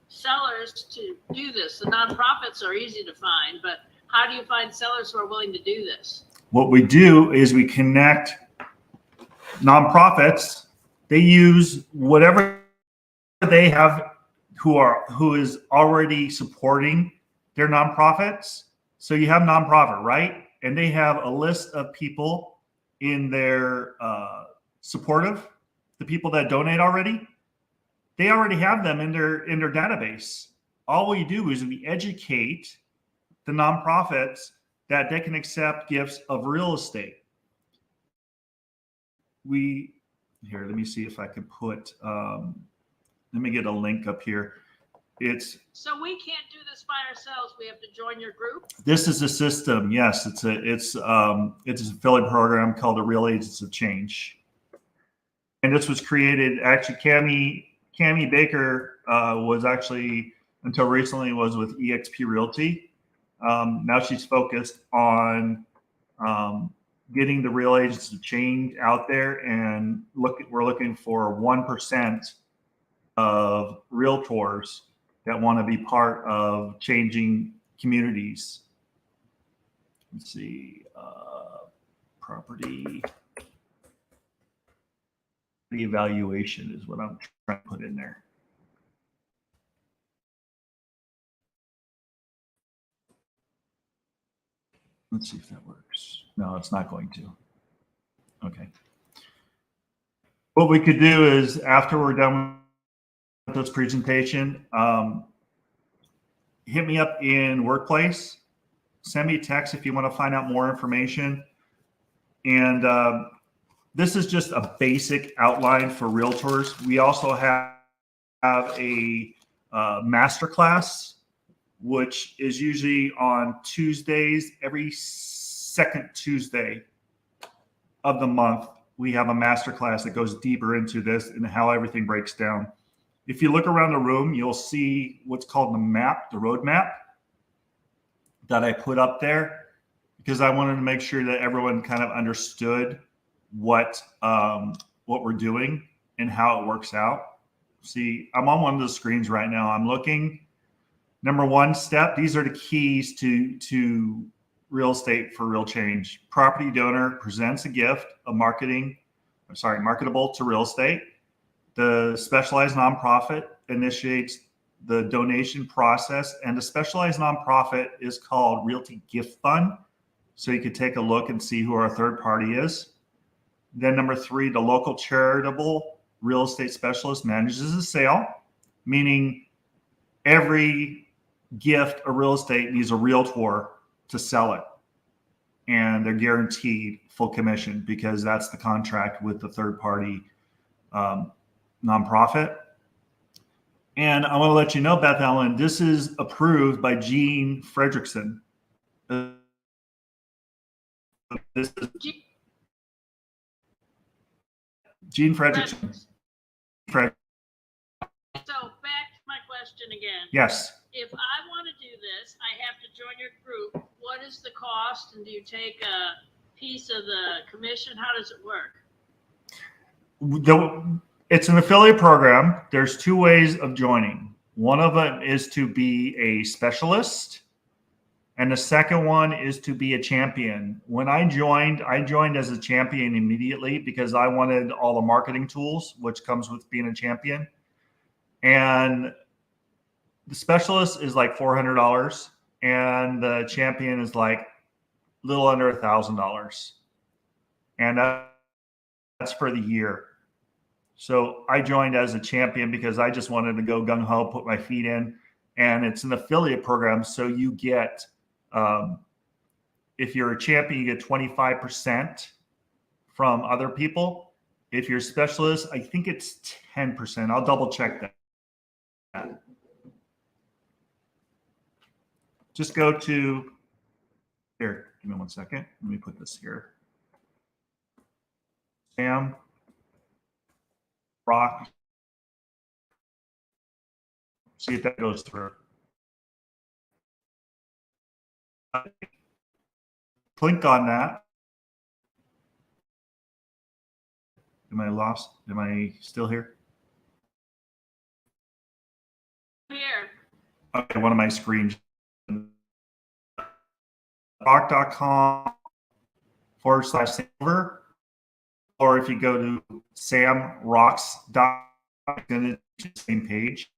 sellers to do this? The nonprofits are easy to find, but how do you find sellers who are willing to do this? What we do is we connect nonprofits. They use whatever they have who is already supporting their nonprofits. So you have nonprofit, right? And they have a list of people in their supportive, the people that donate already. They already have them in their database. All we do is we educate the nonprofits that they can accept gifts of real estate. Here, let me see if I can put, let me get a link up here. So we can't do this by ourselves. We have to join your group. This is a system. Yes, it's an affiliate program called the Real Agents of Change. And this was created, actually, Cami Baker was actually, until recently, was with eXp Realty. Now she's focused on getting the Real Agents of Change out there, and we're looking for 1% of realtors that want to be part of changing communities. Let's see, property evaluation is what I'm trying to put in there. Let's see if that works. No, it's not going to. Okay. What we could do is, after we're done with this presentation, hit me up in Workplace. Send me a text if you want to find out more information. And this is just a basic outline for realtors. We also have a masterclass, which is usually on Tuesdays. Every second Tuesday of the month, we have a masterclass that goes deeper into this and how everything breaks down. If you look around the room, you'll see what's called the map, the roadmap that I put up there, because I wanted to make sure that everyone kind of understood what we're doing and how it works out. See, I'm on one of the screens right now. I'm looking. Number one step, these are the keys to real estate for real change. Property donor presents a gift of marketable to real estate. The specialized nonprofit initiates the donation process, and the specialized nonprofit is called Realty Gift Fund. So you could take a look and see who our third party is. Then number three, the local charitable real estate specialist manages the sale, meaning every gift a real estate needs a realtor to sell it. And they're guaranteed full commission because that's the contract with the third party nonprofit. And I want to let you know, Beth Ellen, this is approved by Gene Fredrickson. This is Gene Fredrickson. So back to my question again. Yes. If I want to do this, I have to join your group. What is the cost? And do you take a piece of the commission? How does it work? It's an affiliate program. There's two ways of joining. One of them is to be a specialist, and the second one is to be a champion. When I joined as a champion immediately because I wanted all the marketing tools, which comes with being a champion. And the specialist is like $400, and the champion is like a little under $1,000, and that's for the year. So I joined as a champion because I just wanted to go gung ho, put my feet in, and it's an affiliate program. So you get, if you're a champion, you get 25% from other people. If you're a specialist, I think it's 10%. I'll double check that. Just go to here. Give me 1 second. Let me put this here. Sam Rock. See if that goes through. Click on that. Am I lost? Am I still here? Here. Okay, one of my screens. rock.com/silver, or if you go to samrocks.com, it's the same page.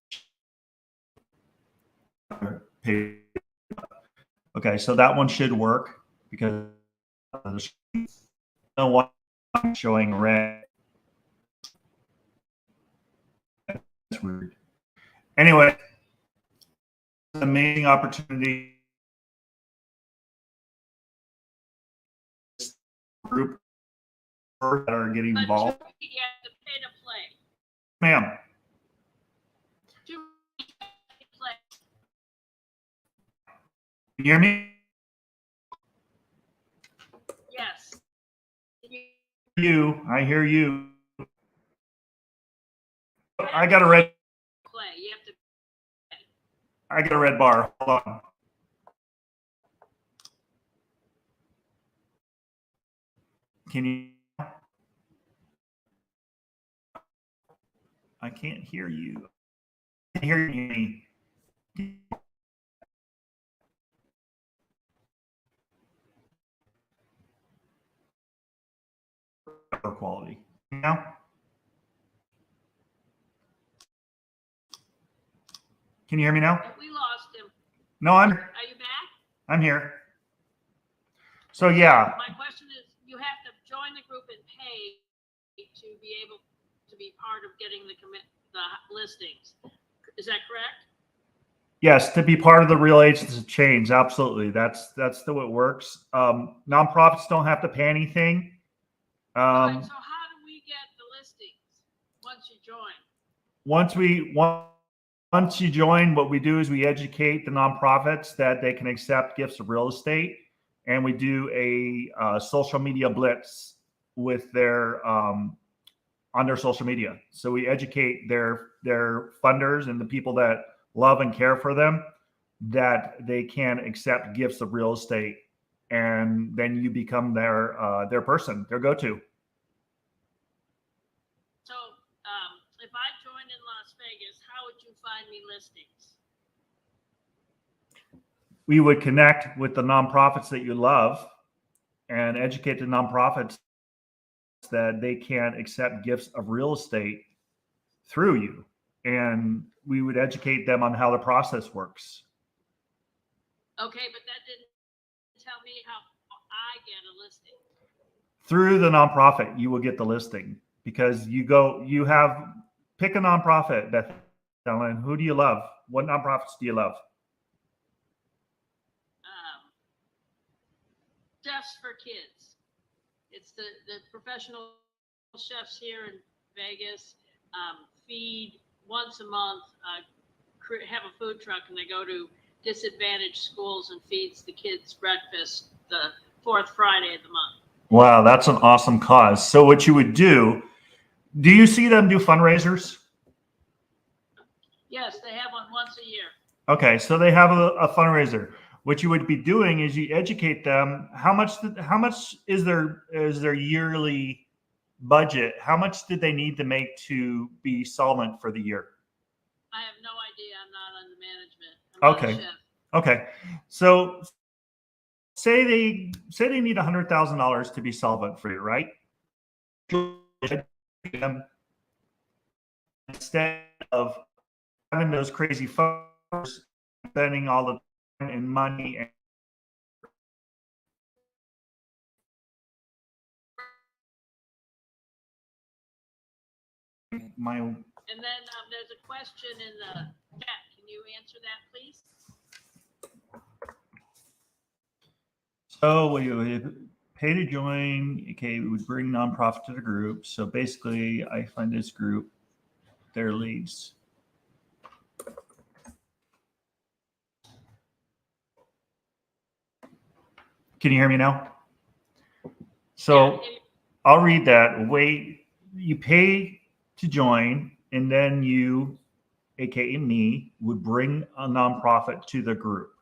Okay, so that one should work because no one I'm showing red. That's weird. Anyway, amazing opportunity. Group that are getting involved. But you have to pay to play. Ma'am. Can you hear me? Yes. I hear you. I got a red. Play. You have to. I got a red bar. Hold on. Can you? I can't hear you. I can't hear me. Quality. Now? Can you hear me now? We lost him. No, Are you back? I'm here. So yeah. My question is, you have to join the group and pay to be able to be part of getting the listings. Is that correct? Yes, to be part of the Real Agents of Change, absolutely. That's the way it works. Nonprofits don't have to pay anything. Right, so how do we get the listings once you join? Once you join, what we do is we educate the nonprofits that they can accept gifts of real estate, and we do a social media blitz with their on their social media. So we educate their funders and the people that love and care for them that they can accept gifts of real estate, and then you become their person, their go-to. So if I joined in Las Vegas, how would you find me listings? We would connect with the nonprofits that you love and educate the nonprofits that they can accept gifts of real estate through you. And we would educate them on how the process works. Okay, but that didn't tell me how I get a listing. Through the nonprofit, you will get the listing because pick a nonprofit, Beth Ellen. Who do you love? What nonprofits do you love? for kids. It's the professional chefs here in Vegas feed once a month, have a food truck, and they go to disadvantaged schools and feeds the kids breakfast the fourth Friday of the month. Wow, that's an awesome cause. So what you would do you see them do fundraisers? Yes, they have one once a year. Okay, so they have a fundraiser. What you would be doing is you educate them. How much is their yearly budget? How much did they need to make to be solvent for the year? I have no idea. I'm not on the management. I'm not a Okay. chef. Okay. So say they need $100,000 to be solvent for you, right? Instead of having those crazy photos, spending all the time and money and my And then there's a question in the chat. Can you answer that, please? So we pay to join. Okay, we would bring nonprofit to the group. So basically, I find this group their leads. Can you hear me now? So Yeah, I'll read that. Wait, you pay to join, and then you, aka me, would bring a nonprofit to the group.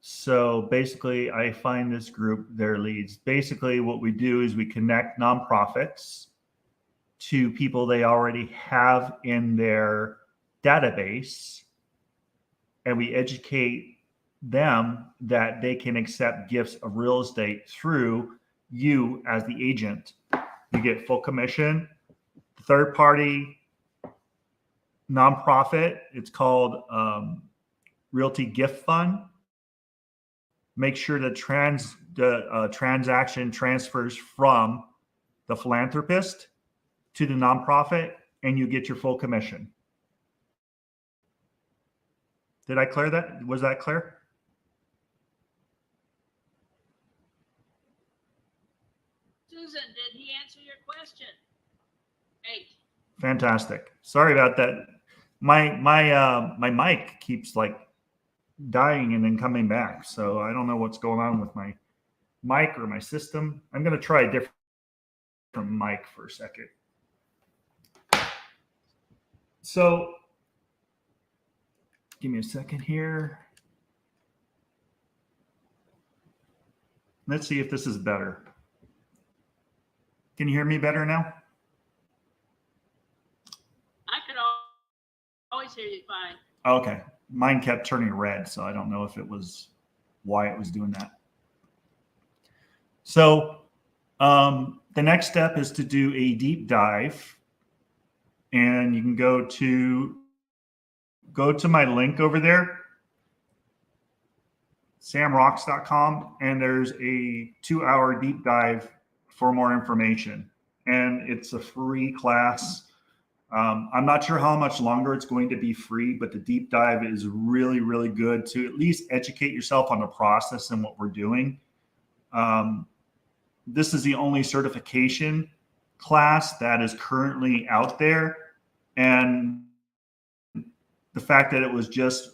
So basically, I find this group their leads. Basically, what we do is we connect nonprofits to people they already have in their database, and we educate them that they can accept gifts of real estate through you as the agent. You get full commission. Third party nonprofit, it's called Realty Gift Fund. Make sure the transaction transfers from the philanthropist to the nonprofit, and you get your full commission. Did I clear that? Was that clear? Susan, did he answer your question? Great. Fantastic. Sorry about that. My mic keeps like dying and then coming back. So I don't know what's going on with my mic or my system. I'm going to try a different mic for a second. So give me a second here. Let's see if this is better. Can you hear me better now? I could always hear you fine. Okay. Mine kept turning red, so I don't know if it was why it was doing that. So the next step is to do a deep dive, and you can go to my link over there, samrocks.com, and there's a 2-hour deep dive for more information, and it's a free class. I'm not sure how much longer it's going to be free, but the deep dive is really, really good to at least educate yourself on the process and what we're doing. This is the only certification class that is currently out there. And the fact that it was just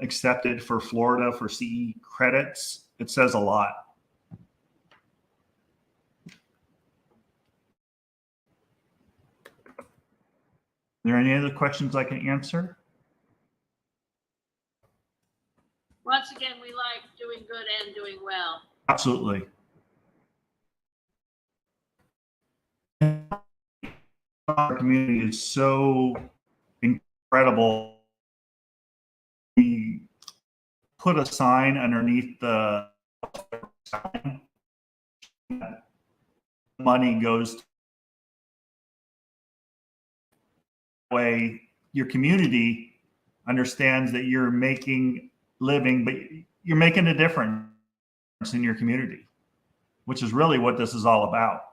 accepted for Florida for CE credits, it says a lot. Are there any other questions I can answer? Once again, we like doing good and doing well. Absolutely. Our community is so incredible. We put a sign underneath the sign. Money goes to way your community understands that you're making living, but you're making a difference in your community, which is really what this is all about.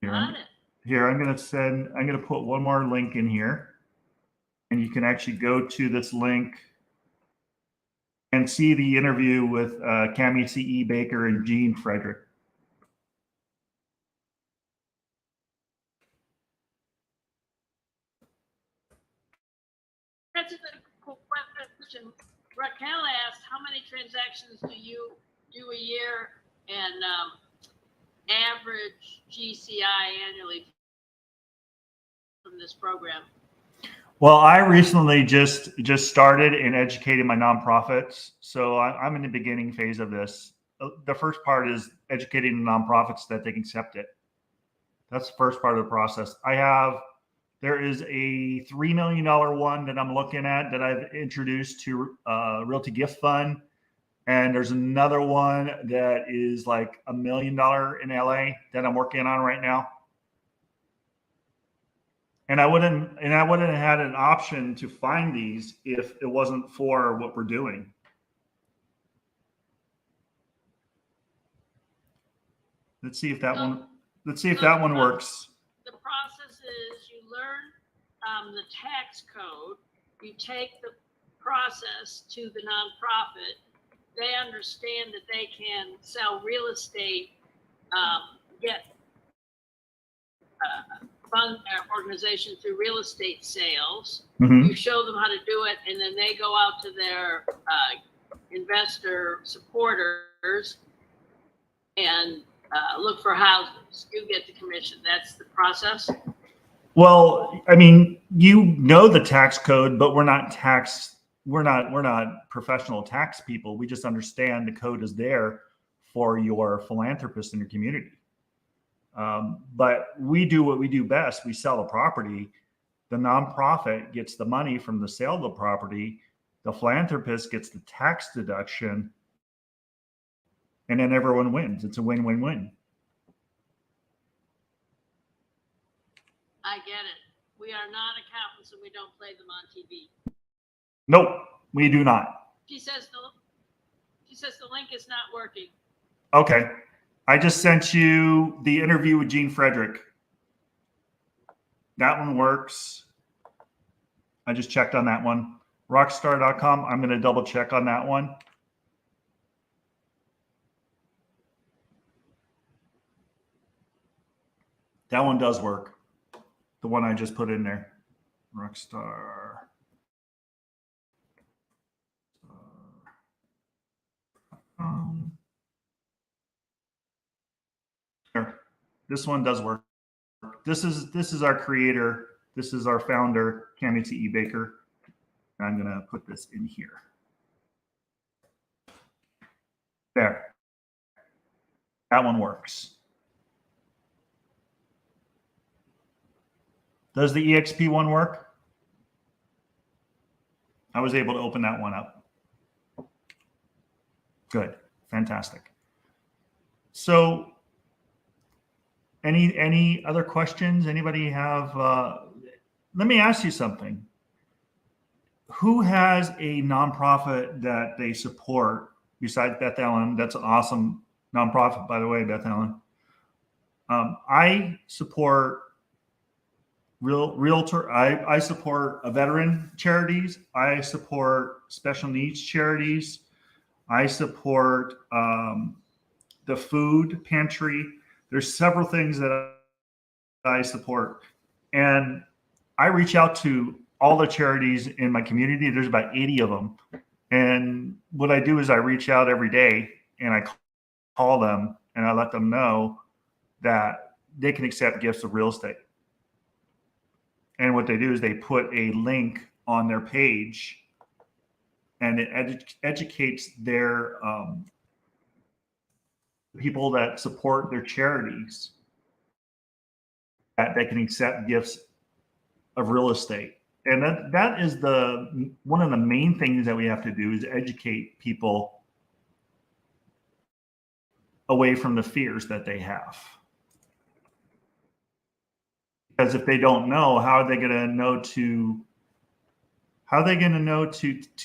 Got it. Here, I'm going to put one more link in here, and you can actually go to this link and see the interview with Cami C.E. Baker and Gene Frederick. That's a cool question. Raquel asked, how many transactions do you do a year, and average GCI annually from this program? Well, I recently just started in educating my nonprofits, so I'm in the beginning phase of this. The first part is educating the nonprofits that they can accept it. That's the first part of the process. There is a $3 million one that I'm looking at that I've introduced to Realty Gift Fund. And there's another one that is like $1 million in LA that I'm working on right now. And I wouldn't have had an option to find these if it wasn't for what we're doing. Let's see if that one works. The process is you learn the tax code, you take the process to the nonprofit, they understand that they can sell real estate, get fund their organization through real estate sales. Mm-hmm. You show them how to do it, and then they go out to their investor supporters and look for houses. You get the commission. That's the process. Well, I mean, you know the tax code, but we're not professional tax people. We just understand the code is there for your philanthropists in your community. But we do what we do best. We sell a property. The nonprofit gets the money from the sale of the property. The philanthropist gets the tax deduction. And then everyone wins. It's a win-win-win. I get it. We are not accountants, and we don't play them on TV. Nope, we do not. She says the link is not working. Okay. I just sent you the interview with Gene Frederick. That one works. I just checked on that one. Rockstar.com. I'm going to double check on that one. That one does work. The one I just put in there. Rockstar. Here. This one does work. This is our creator. This is our founder, Cami T.E. Baker. I'm going to put this in here. There. That one works. Does the EXP one work? I was able to open that one up. Good. Fantastic. So any other questions? Anybody have, let me ask you something. Who has a nonprofit that they support besides Beth Ellen? That's an awesome nonprofit, by the way, Beth Ellen. I support Realtor. I support veteran charities. I support special needs charities. I support the food pantry. There's several things that I support. And I reach out to all the charities in my community. There's about 80 of them. And what I do is I reach out every day and I call them and I let them know that they can accept gifts of real estate. And what they do is they put a link on their page and it educates their people that support their charities that they can accept gifts of real estate. And that is one of the main things that we have to do is educate people away from the fears that they have. Because if they don't know, how are they going to know to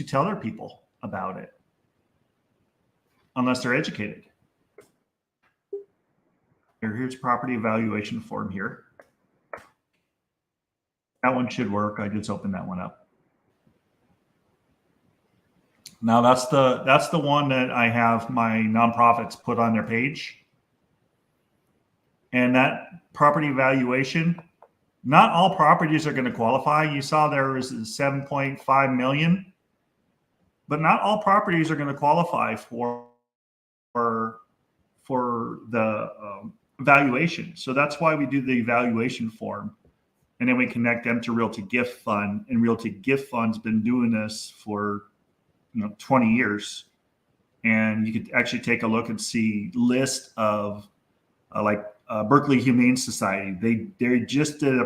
tell their people about it unless they're educated? Here's property evaluation form here. That one should work. I just opened that one up. Now that's the one that I have my nonprofits put on their page. And that property valuation, not all properties are going to qualify. You saw there was 7.5 million, but not all properties are going to qualify for the valuation. So that's why we do the evaluation form, and then we connect them to Realty Gift Fund. And Realty Gift Fund's been doing this for 20 years, and you could actually take a look and see list of Berkeley Humane Society. They just did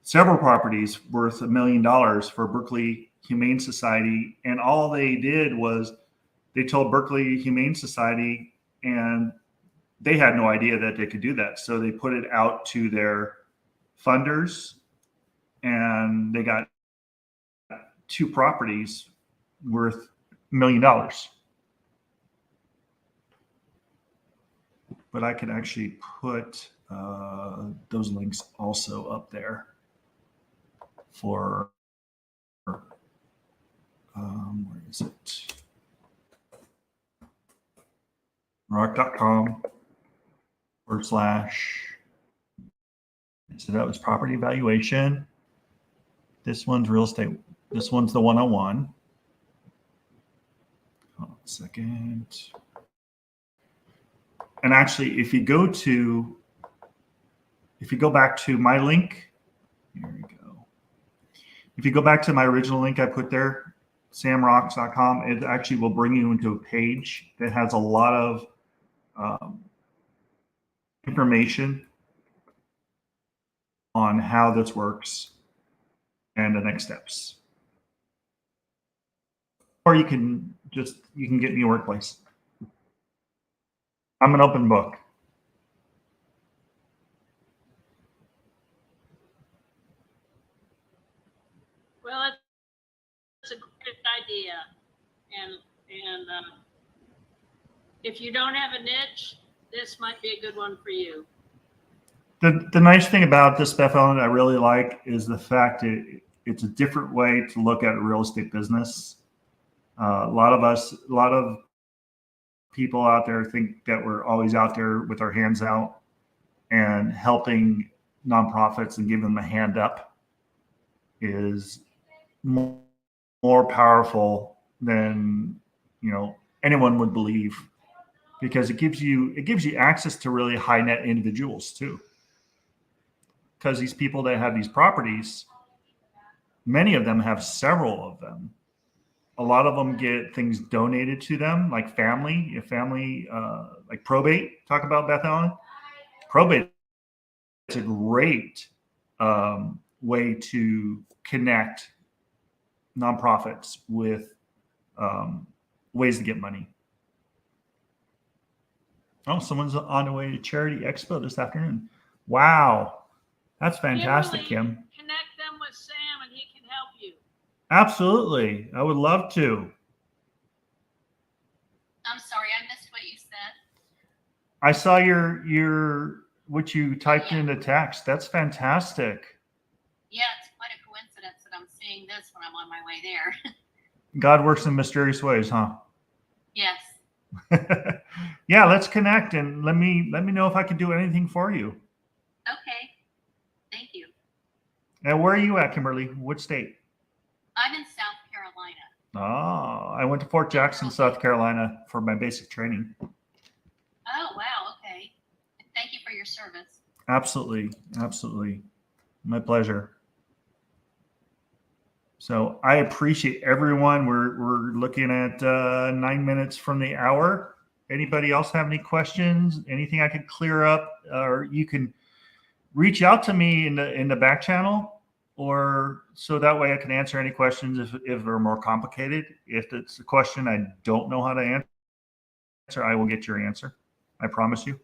several properties worth $1 million for Berkeley Humane Society, and all they did was they told Berkeley Humane Society, and they had no idea that they could do that. So they put it out to their funders, and they got 2 properties worth $1 million. But I can actually put those links also up there for where is it? rock.com/. So that was property valuation. This one's real estate. This one's the 101. Hold on a second. And actually, if you go back to my link, here we go. If you go back to my original link I put there, samrocks.com, it actually will bring you into a page that has a lot of information on how this works and the next steps. Or you can get me a workplace. I'm an open book. Well, it's a great idea, and if you don't have a niche, this might be a good one for you. The nice thing about this, Beth Ellen, I really like is the fact that it's a different way to look at a real estate business. A lot of people out there think that we're always out there with our hands out and helping nonprofits and giving them a hand up is more powerful than anyone would believe, because it gives you access to really high net individuals too. Because these people that have these properties, many of them have several of them. A lot of them get things donated to them, like family, like probate. Talk about Beth Ellen. Probate is a great way to connect nonprofits with ways to get money. Oh, someone's on the way to Charity Expo this afternoon. Wow, that's fantastic, Kimberly, Kim. Connect them with Sam, and he can help you. Absolutely, I would love to. I'm sorry, I missed what you said. I saw your what you typed in the text. That's fantastic. Yeah, it's quite a coincidence that I'm seeing this when I'm on my way there. God works in mysterious ways, huh? Yes. Yeah, let's connect and let me know if I can do anything for you. Okay. Thank you. And where are you at, Kimberly? What state? I'm in South Carolina. Oh, I went to Fort Jackson, South Carolina for my basic training. Oh, wow. Okay. Thank you for your service. Absolutely. Absolutely. My pleasure. So I appreciate everyone. We're looking at 9 minutes from the hour. Anybody else have any questions? Anything I could clear up? Or you can reach out to me in the back channel, or so that way I can answer any questions if they're more complicated. If it's a question I don't know how to answer, I will get your answer. I promise you.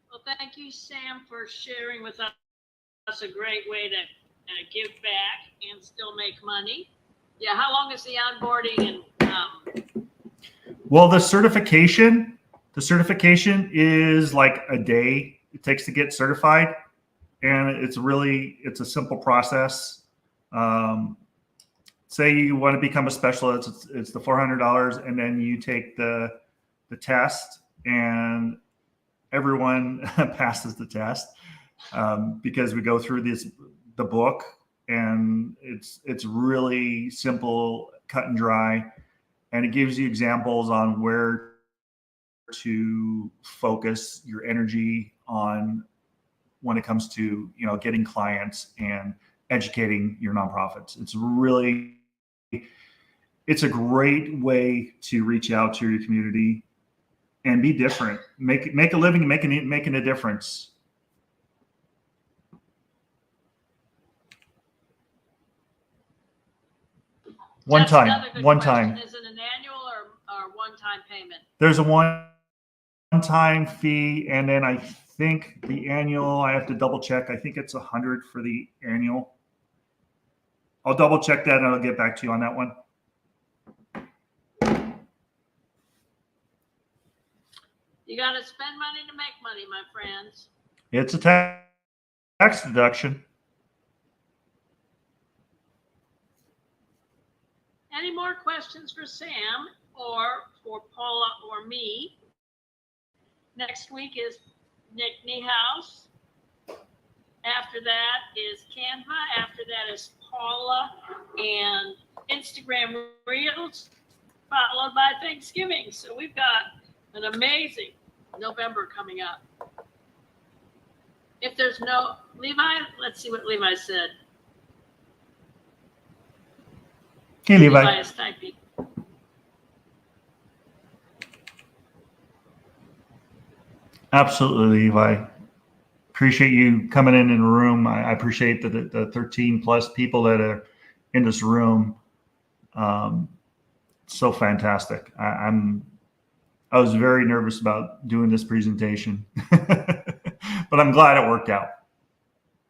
Well, thank you, Sam, for sharing with us a great way to give back and still make money. Yeah, how long is the onboarding and Well, the certification is like a day it takes to get certified. and it's a simple process. Say you want to become a specialist, it's the $400, and then you take the test, and everyone passes the test because we go through the book, and it's really simple, cut and dry, and it gives you examples on where to focus your energy on when it comes to getting clients and educating your nonprofits. It's a great way to reach out to your community and be different, make a living, making a difference. One That's time. another good One question. time. Is it an annual or one-time payment? There's a one-time fee, and then I think the annual, I have to double check. I think it's $100 for the annual. I'll double check that and I'll get back to you on that one. You got to spend money to make money, my friends. It's a tax deduction. Any more questions for Sam or for Paula or me? Next week is Nick Niehaus. After that is Canva. After that is Paula and Instagram Reels, followed by Thanksgiving. So we've got an amazing November coming up. If there's no Levi, let's see what Levi said. Hey, Levi. Is typing. Absolutely, Levi. Appreciate you coming in the room. I appreciate the 13 plus people that are in this room. So fantastic. I was very nervous about doing this presentation, but I'm glad it worked out.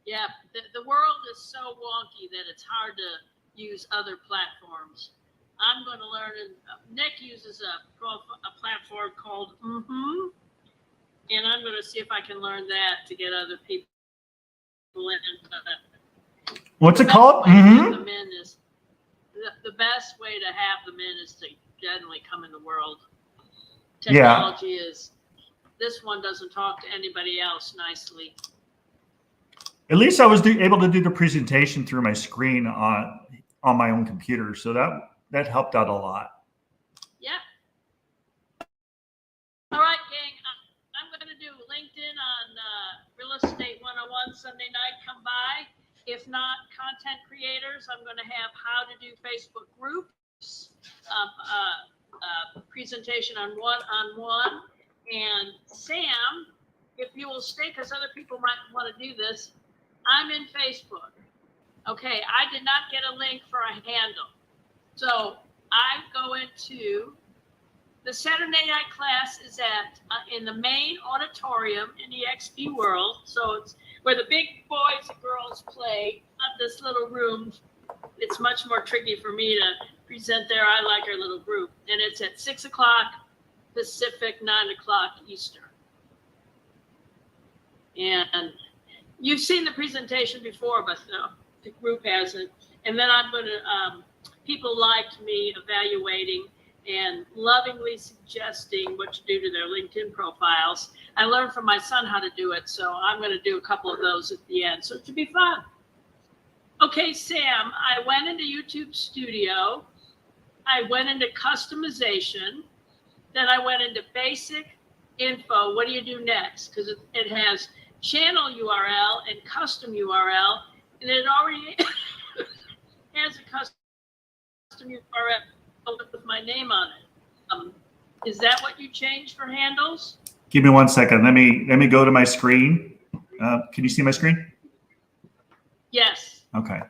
Yeah, the world is so wonky that it's hard to use other platforms. I'm going to learn, and Nick uses a platform called and I'm going to see if I can learn that to get other people in. What's it called? The best way to have them in is to generally come in the world. Technology is, this one doesn't talk to anybody else nicely. At least I was able to do the presentation through my screen on my own computer, so that helped out a lot. Yep. All right, gang. I'm going to do LinkedIn on Real Estate 101 Sunday night. Come by. If not, content creators, I'm going to have how to do Facebook groups, presentation on one-on-one. And Sam, if you will stay, because other people might want to do this, I'm in Facebook. Okay, I did not get a link for a handle. So I go into the Saturday night class is at in the main auditorium in the XP World. So it's where the big boys and girls play. Not this little room. It's much more tricky for me to present there. I like our little group, and it's at 6 o'clock Pacific, 9 o'clock Eastern. And you've seen the presentation before, but the group hasn't. And then I'm going to people liked me evaluating and lovingly suggesting what to do to their LinkedIn profiles. I learned from my son how to do it, so I'm going to do a couple of those at the end. So it should be fun. Okay, Sam, I went into YouTube Studio. I went into customization. Then I went into basic info. What do you do next? Because it has channel URL and custom URL, and it already has a custom URL with my name on it. Is that what you changed for handles? Give me 1 second. Let me go to my screen. Can you see my screen? Yes. Okay.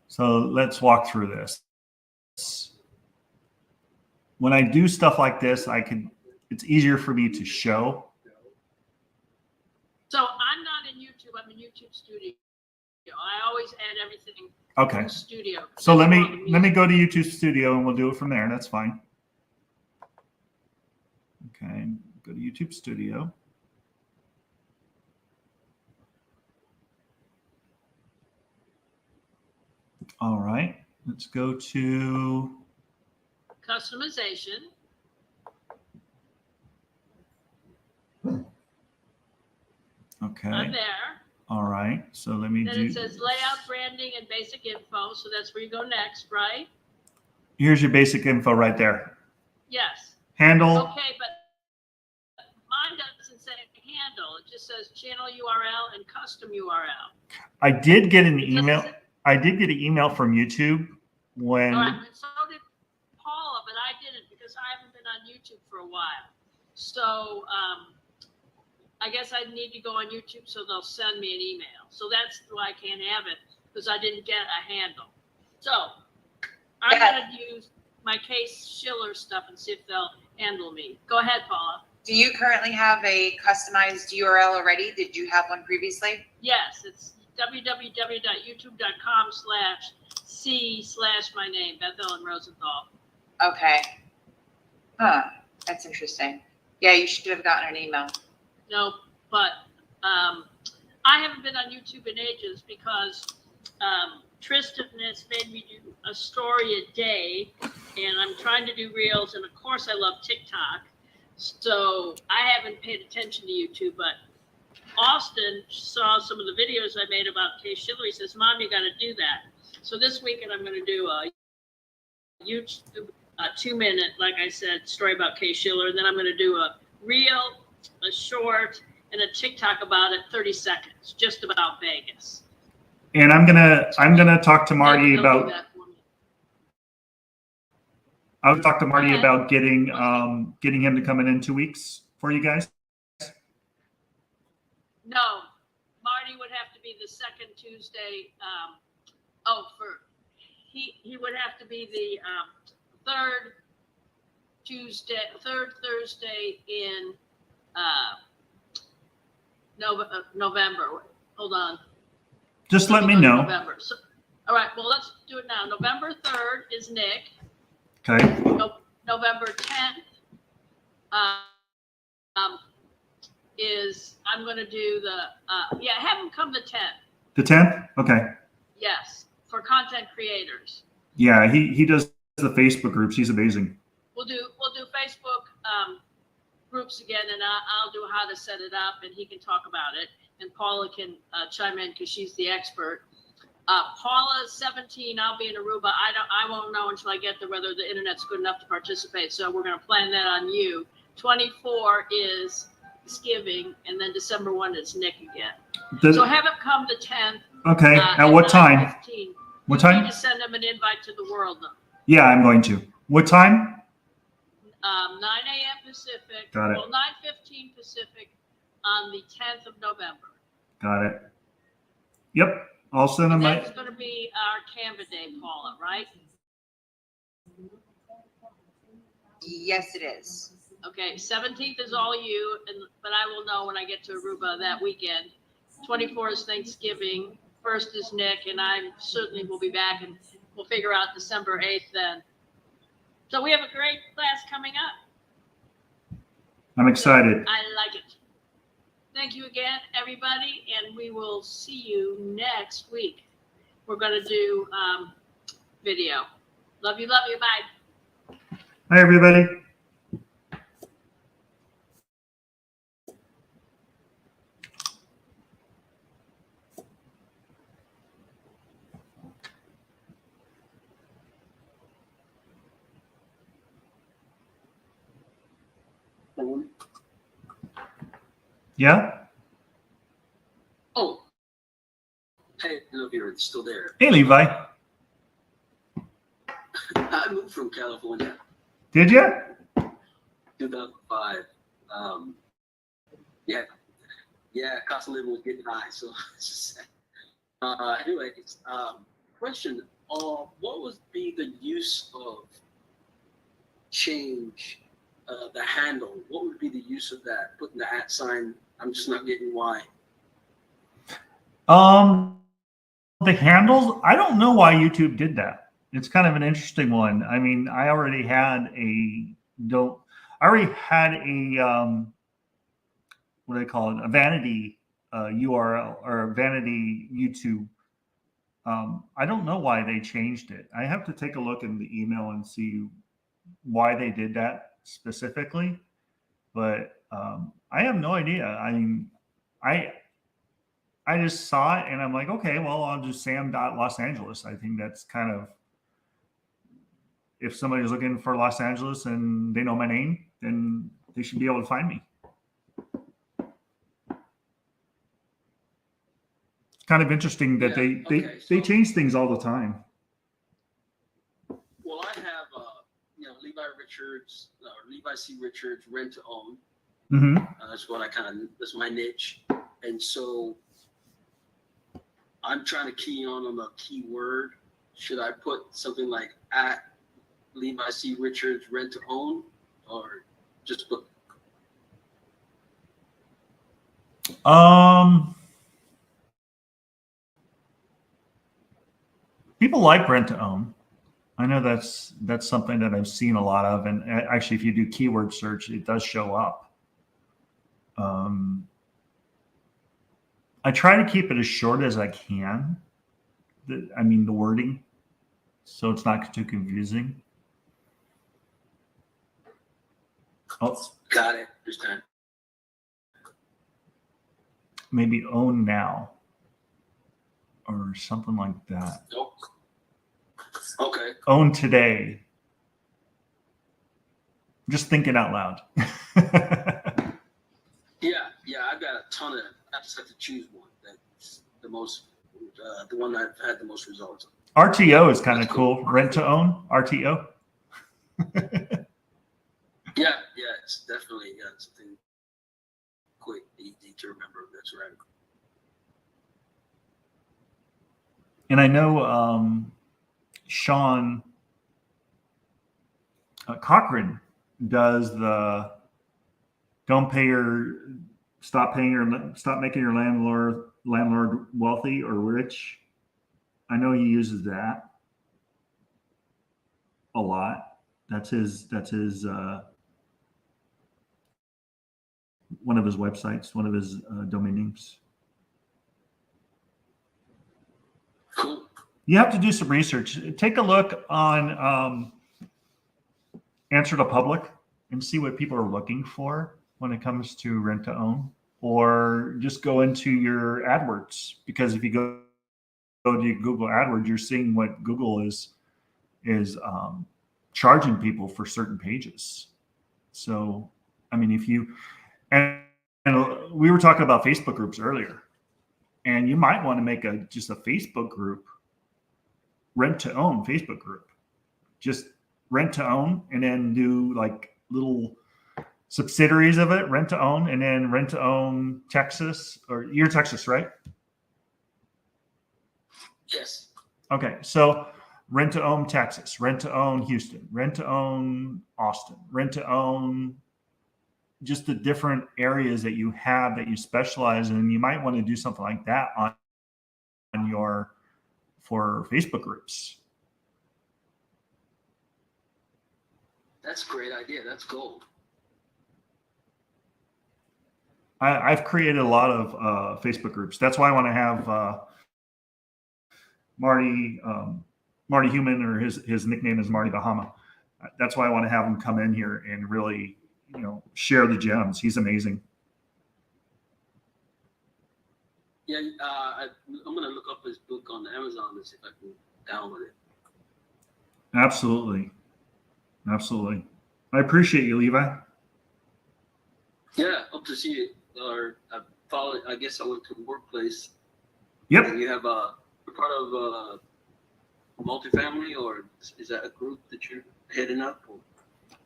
So let's walk through this. When I do stuff like this, it's easier for me to show. So I'm not in YouTube. I'm in YouTube Studio. I always add everything. Okay. Studio. So let me go to YouTube Studio and we'll do it from there. That's fine. Okay. Go to YouTube Studio. All right. Let's go to. Customization. Okay. I'm there. All right. So let me Then do. it says layout, branding, and basic info. So that's where you go next, right? Here's your basic info right there. Yes. Handle. Okay, but mine doesn't say handle. It just says channel URL and custom URL. I did get an It doesn't email. say- I did get an email from YouTube when. All right, and so did Paula, but I didn't because I haven't been on YouTube for a while. So I guess I need to go on YouTube so they'll send me an email. So that's why I can't have it because I didn't get a handle. So I'm going to use my Case Schiller stuff and see if they'll handle me. Go ahead, Paula. Do you currently have a customized URL already? Did you have one previously? Yes, it's www.youtube.com/c/my name, Beth Ellen Rosenthal. Okay. Huh. That's interesting. Yeah, you should have gotten an email. No, but I haven't been on YouTube in ages because Tristan has made me do a story a day, and I'm trying to do reels, and of course I love TikTok. So I haven't paid attention to YouTube, but Austin saw some of the videos I made about Case Schiller. He says, Mom, you got to do that. So this weekend I'm going to do a YouTube 2-minute, like I said, story about Case Schiller. And then I'm going to do a reel, a short, and a TikTok about it, 30 seconds, just about Vegas. And I'm gonna talk to Marty They'll do about. that for me. I'll talk to Marty Okay. about getting him to come in 2 weeks for you guys. No, Marty would have to be the second Tuesday. He would have to be the third Thursday in November. Hold on. Just let me know. November. So, all right. Well, let's do it now. November 3rd is Nick. Okay. November 10th is I'm going to do the have him come the 10th. The 10th. Okay. Yes, for content creators. Yeah, he does the Facebook groups. He's amazing. We'll do Facebook groups again, and I'll do how to set it up, and he can talk about it, and Paula can chime in because she's the expert. Paula's 17. I'll be in Aruba. I won't know until I get there whether the internet's good enough to participate. So we're going to plan that on you. 24 is Thanksgiving, and then December 1 is Nick again. So have him come the 10th. Okay. At what time? 9:15. What You time? need to send him an invite to the world, though. Yeah, I'm going to. What time? 9 a.m. Pacific. Got it. Well, 9:15 Pacific on the 10th of November. Got it. Yep. I'll send him That's my. going to be our Canva Day, Paula, right? Yes, it is. Okay, 17th is all you, but I will know when I get to Aruba that weekend. 24 is Thanksgiving. 1st is Nick, and I certainly will be back, and we'll figure out December 8th then. So we have a great class coming up. I'm excited. I like it. Thank you again, everybody, and we will see you next week. We're going to do video. Love you, bye. Hi, everybody. Yeah. Oh, I didn't know if you were still there. Hey, Levi. I moved from California, Did you? 2005. Yeah, cost of living was getting high, so it's just sad. Anyway, question: what would be the use of change the handle? What would be the use of that? Putting the @ sign. I'm just not getting why. The handles. I don't know why YouTube did that. It's kind of an interesting one. I mean, I already had a what do they call it? A vanity URL or a vanity YouTube I don't know why they changed it. I have to take a look in the email and see why they did that specifically. But I have no idea. I mean, I just saw it and I'm like, okay, well, I'll just Los Angeles. I think that's kind of, if somebody's looking for Los Angeles and they know my name, then they should be able to find me. It's kind of interesting that they change things all the time. Well, I have, Levi C. Richards, rent to own. Mm-hmm. That's my niche. And so I'm trying to key on the keyword. Should I put something like at Levi C. Richards, rent to own, or just put? People like rent to own. I know that's something that I've seen a lot of, and actually, if you do keyword search, it does show up. I try to keep it as short as I can. The wording, so it's not too confusing. Oh, Got it. Understand. Maybe own now or something like that. Nope. Okay. Own today. I'm just thinking out loud. Yeah, I've got a ton of. I just have to choose one that's the most, the one that I've had the most results. RTO is kind of cool. Rent to own, RTO. Yeah, it's definitely something quick, easy to remember. That's right. And I know Sean Cochran does the stop making your landlord wealthy or rich. I know he uses that a lot. That's his one of his websites, one of his domain names. Cool. You have to do some research. Take a look on Answer to Public and see what people are looking for when it comes to rent to own, or just go into your AdWords, because if you go to Google AdWords, you're seeing what Google is charging people for certain pages. So, I mean, if you, and we were talking about Facebook groups earlier, and you might want to make just a Facebook group, rent to own Facebook group, just rent to own, and then do like little subsidiaries of it, rent to own, and then rent to own Texas, or you're Texas, right? Yes. Okay, so rent to own Texas, rent to own Houston, rent to own Austin, rent to own just the different areas that you have that you specialize in. You might want to do something like that for Facebook groups. That's a great idea. That's gold. I've created a lot of Facebook groups. That's why I want to have Marty Human, or his nickname is Marty Bahama. That's why I want to have him come in here and really, share the gems. He's amazing. Yeah, I'm gonna look up his book on Amazon and see if I can download it. Absolutely. I appreciate you, Levi. Yeah, hope to see you. Or I guess I went to the workplace. Yep. And you have you're part of multifamily, or is that a group that you're heading up? Or?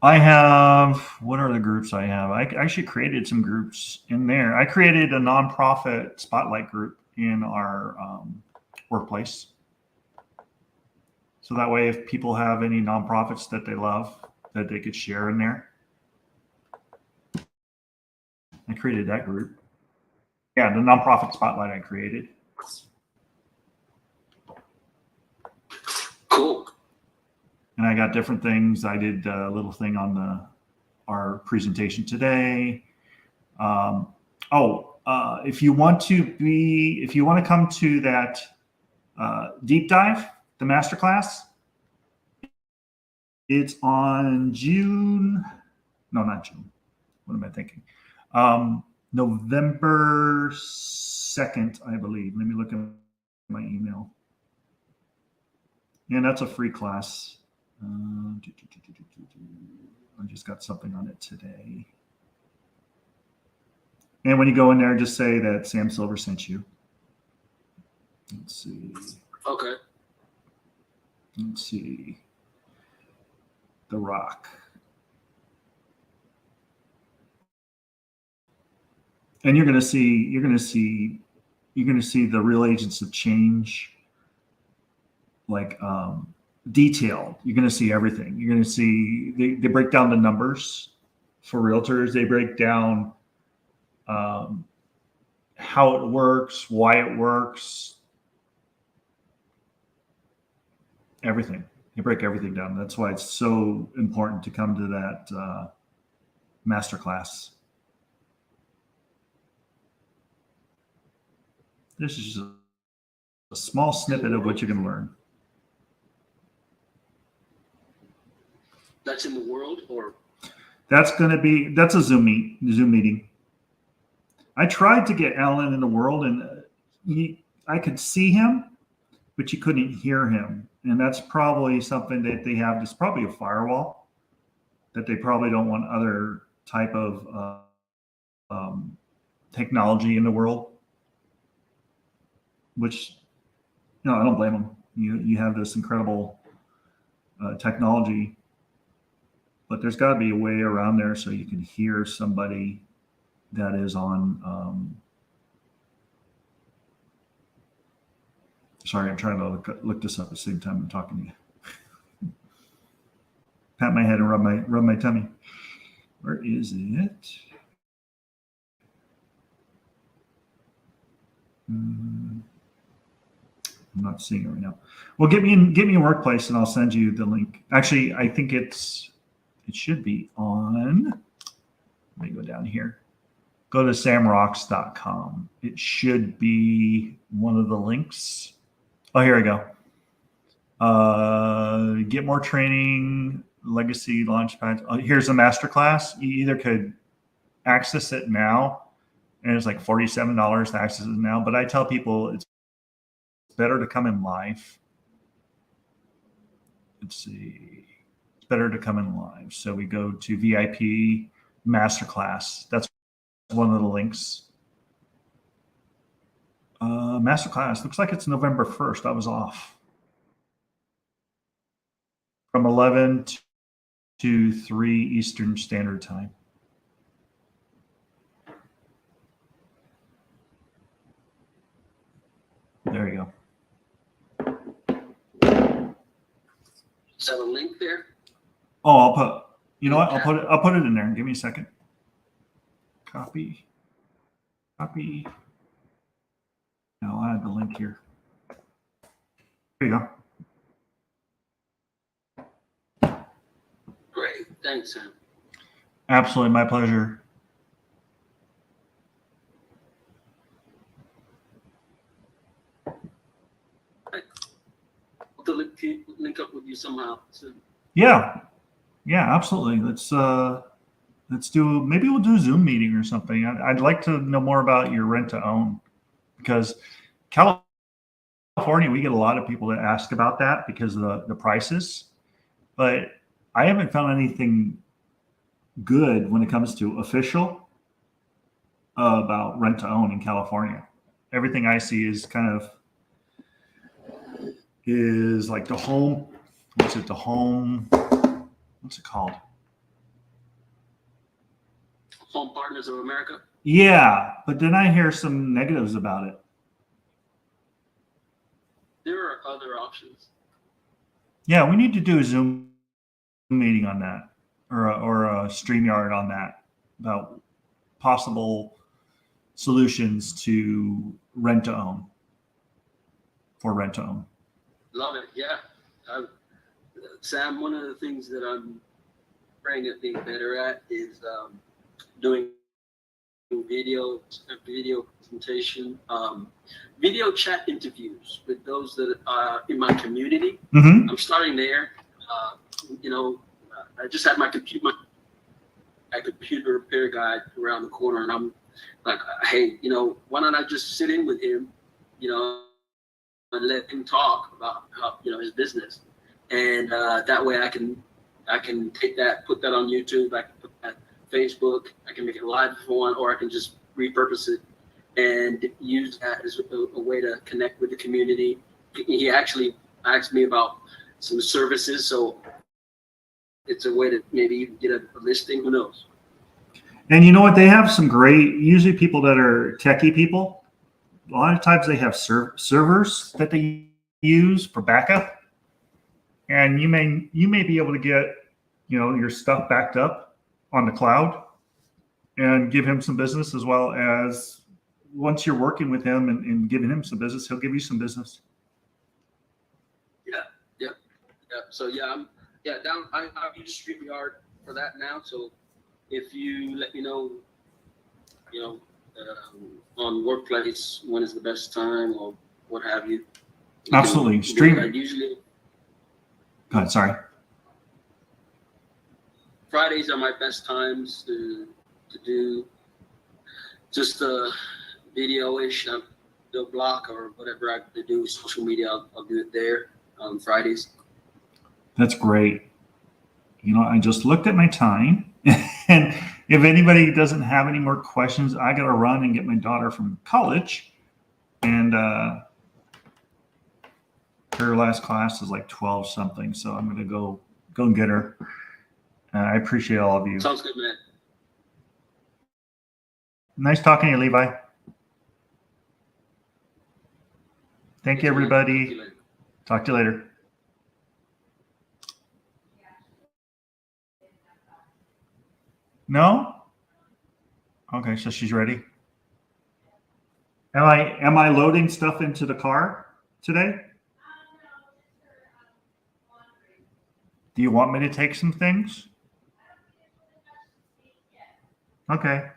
I have, what are the groups I have? I actually created some groups in there. I created a nonprofit spotlight group in our workplace. So that way, if people have any nonprofits that they love, that they could share in there. I created that group. Yeah, the nonprofit spotlight I created. Cool. And I got different things. I did a little thing on our presentation today. If you want to come to that deep dive, the masterclass. It's on June. No, not June. What am I thinking? November 2nd, I believe. Let me look at my email. And that's a free class. I just got something on it today. And when you go in there, just say that Sam Silver sent you. Let's see. Okay. Let's see. The Rock. And you're going to see the real agents of change, like detailed. You're going to see everything. You're going to see they break down the numbers for realtors. They break down how it works, why it works, everything. They break everything down. That's why it's so important to come to that masterclass. This is just a small snippet of what you can learn. That's in the world, or that's a Zoom meeting. I tried to get Alan in the world, and I could see him, but you couldn't hear him. And that's probably something that they have. It's probably a firewall that they probably don't want other type of technology in the world. Which, I don't blame them. You have this incredible technology, but there's got to be a way around there so you can hear somebody that is on. Sorry, I'm trying to look this up at the same time I'm talking to you. Pat my head and rub my tummy. Where is it? I'm not seeing it right now. Well, get me a workplace and I'll send you the link. Actually, I think it should be on. Let me go down here. Go to samrocks.com. It should be one of the links. Oh, here we go. Get more training, legacy launchpad. Oh, here's a masterclass. You either could access it now, and it's like $47 to access it now. But I tell people it's better to come in live. Let's see. It's better to come in live. So we go to VIP masterclass. That's one of the links. Masterclass looks like it's November 1st. I was off. From 11 to 3 Eastern Standard Time. There you go. is that a link there? Oh, you know what? I'll put it in there. Give me a second. Copy. Now I'll add the link here. There you go. Great. Thanks, Sam. Absolutely, my pleasure. To link up with you somehow soon. Yeah, absolutely. Let's do. Maybe we'll do a Zoom meeting or something. I'd like to know more about your rent to own, because California, we get a lot of people that ask about that because of the prices, but I haven't found anything good when it comes to official about rent to own in California. Everything I see is like the home. What's it called? Home Partners of America. Yeah, but then I hear some negatives about it. There are other options. Yeah, we need to do a Zoom meeting on that, or a StreamYard on that, about possible solutions to rent to own. Love it. Yeah. Sam, one of the things that I'm praying at being better at is doing video presentation, video chat interviews with those that are in my community. Mm-hmm. I'm starting there. I just had my computer repair guy around the corner, and I'm like, hey, why don't I just sit in with him, and let him talk about how, his business, and that way I can take that, put that on YouTube, I can put that Facebook, I can make it live if I want, or I can just repurpose it and use that as a way to connect with the community. He actually asked me about some services, so it's a way to maybe get a listing, who knows. And you know what? They have some great, usually people that are techie people, a lot of times they have servers that they use for backup. And you may be able to get, your stuff backed up on the cloud and give him some business, as well as once you're working with him and giving him some business, he'll give you some business. Yeah. So I'm down. I use StreamYard for that now. So if you let me know, on workplace when is the best time or what have you. Absolutely. Usually. Go ahead. Sorry. Fridays are my best times to do just a video-ish, the block or whatever I have to do, social media, I'll do it there on Fridays. That's great. I just looked at my time, and if anybody doesn't have any more questions, I got to run and get my daughter from college, and her last class is like 12 something, so I'm going to go and get her. I appreciate all of you. Sounds good, man. Nice talking to you, Levi. Thank you, everybody. Talk to you later. No? Okay, so she's ready. Am I loading stuff into the car today? Do you want me to take some things? Okay.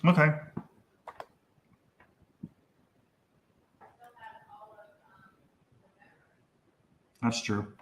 Okay. That's true.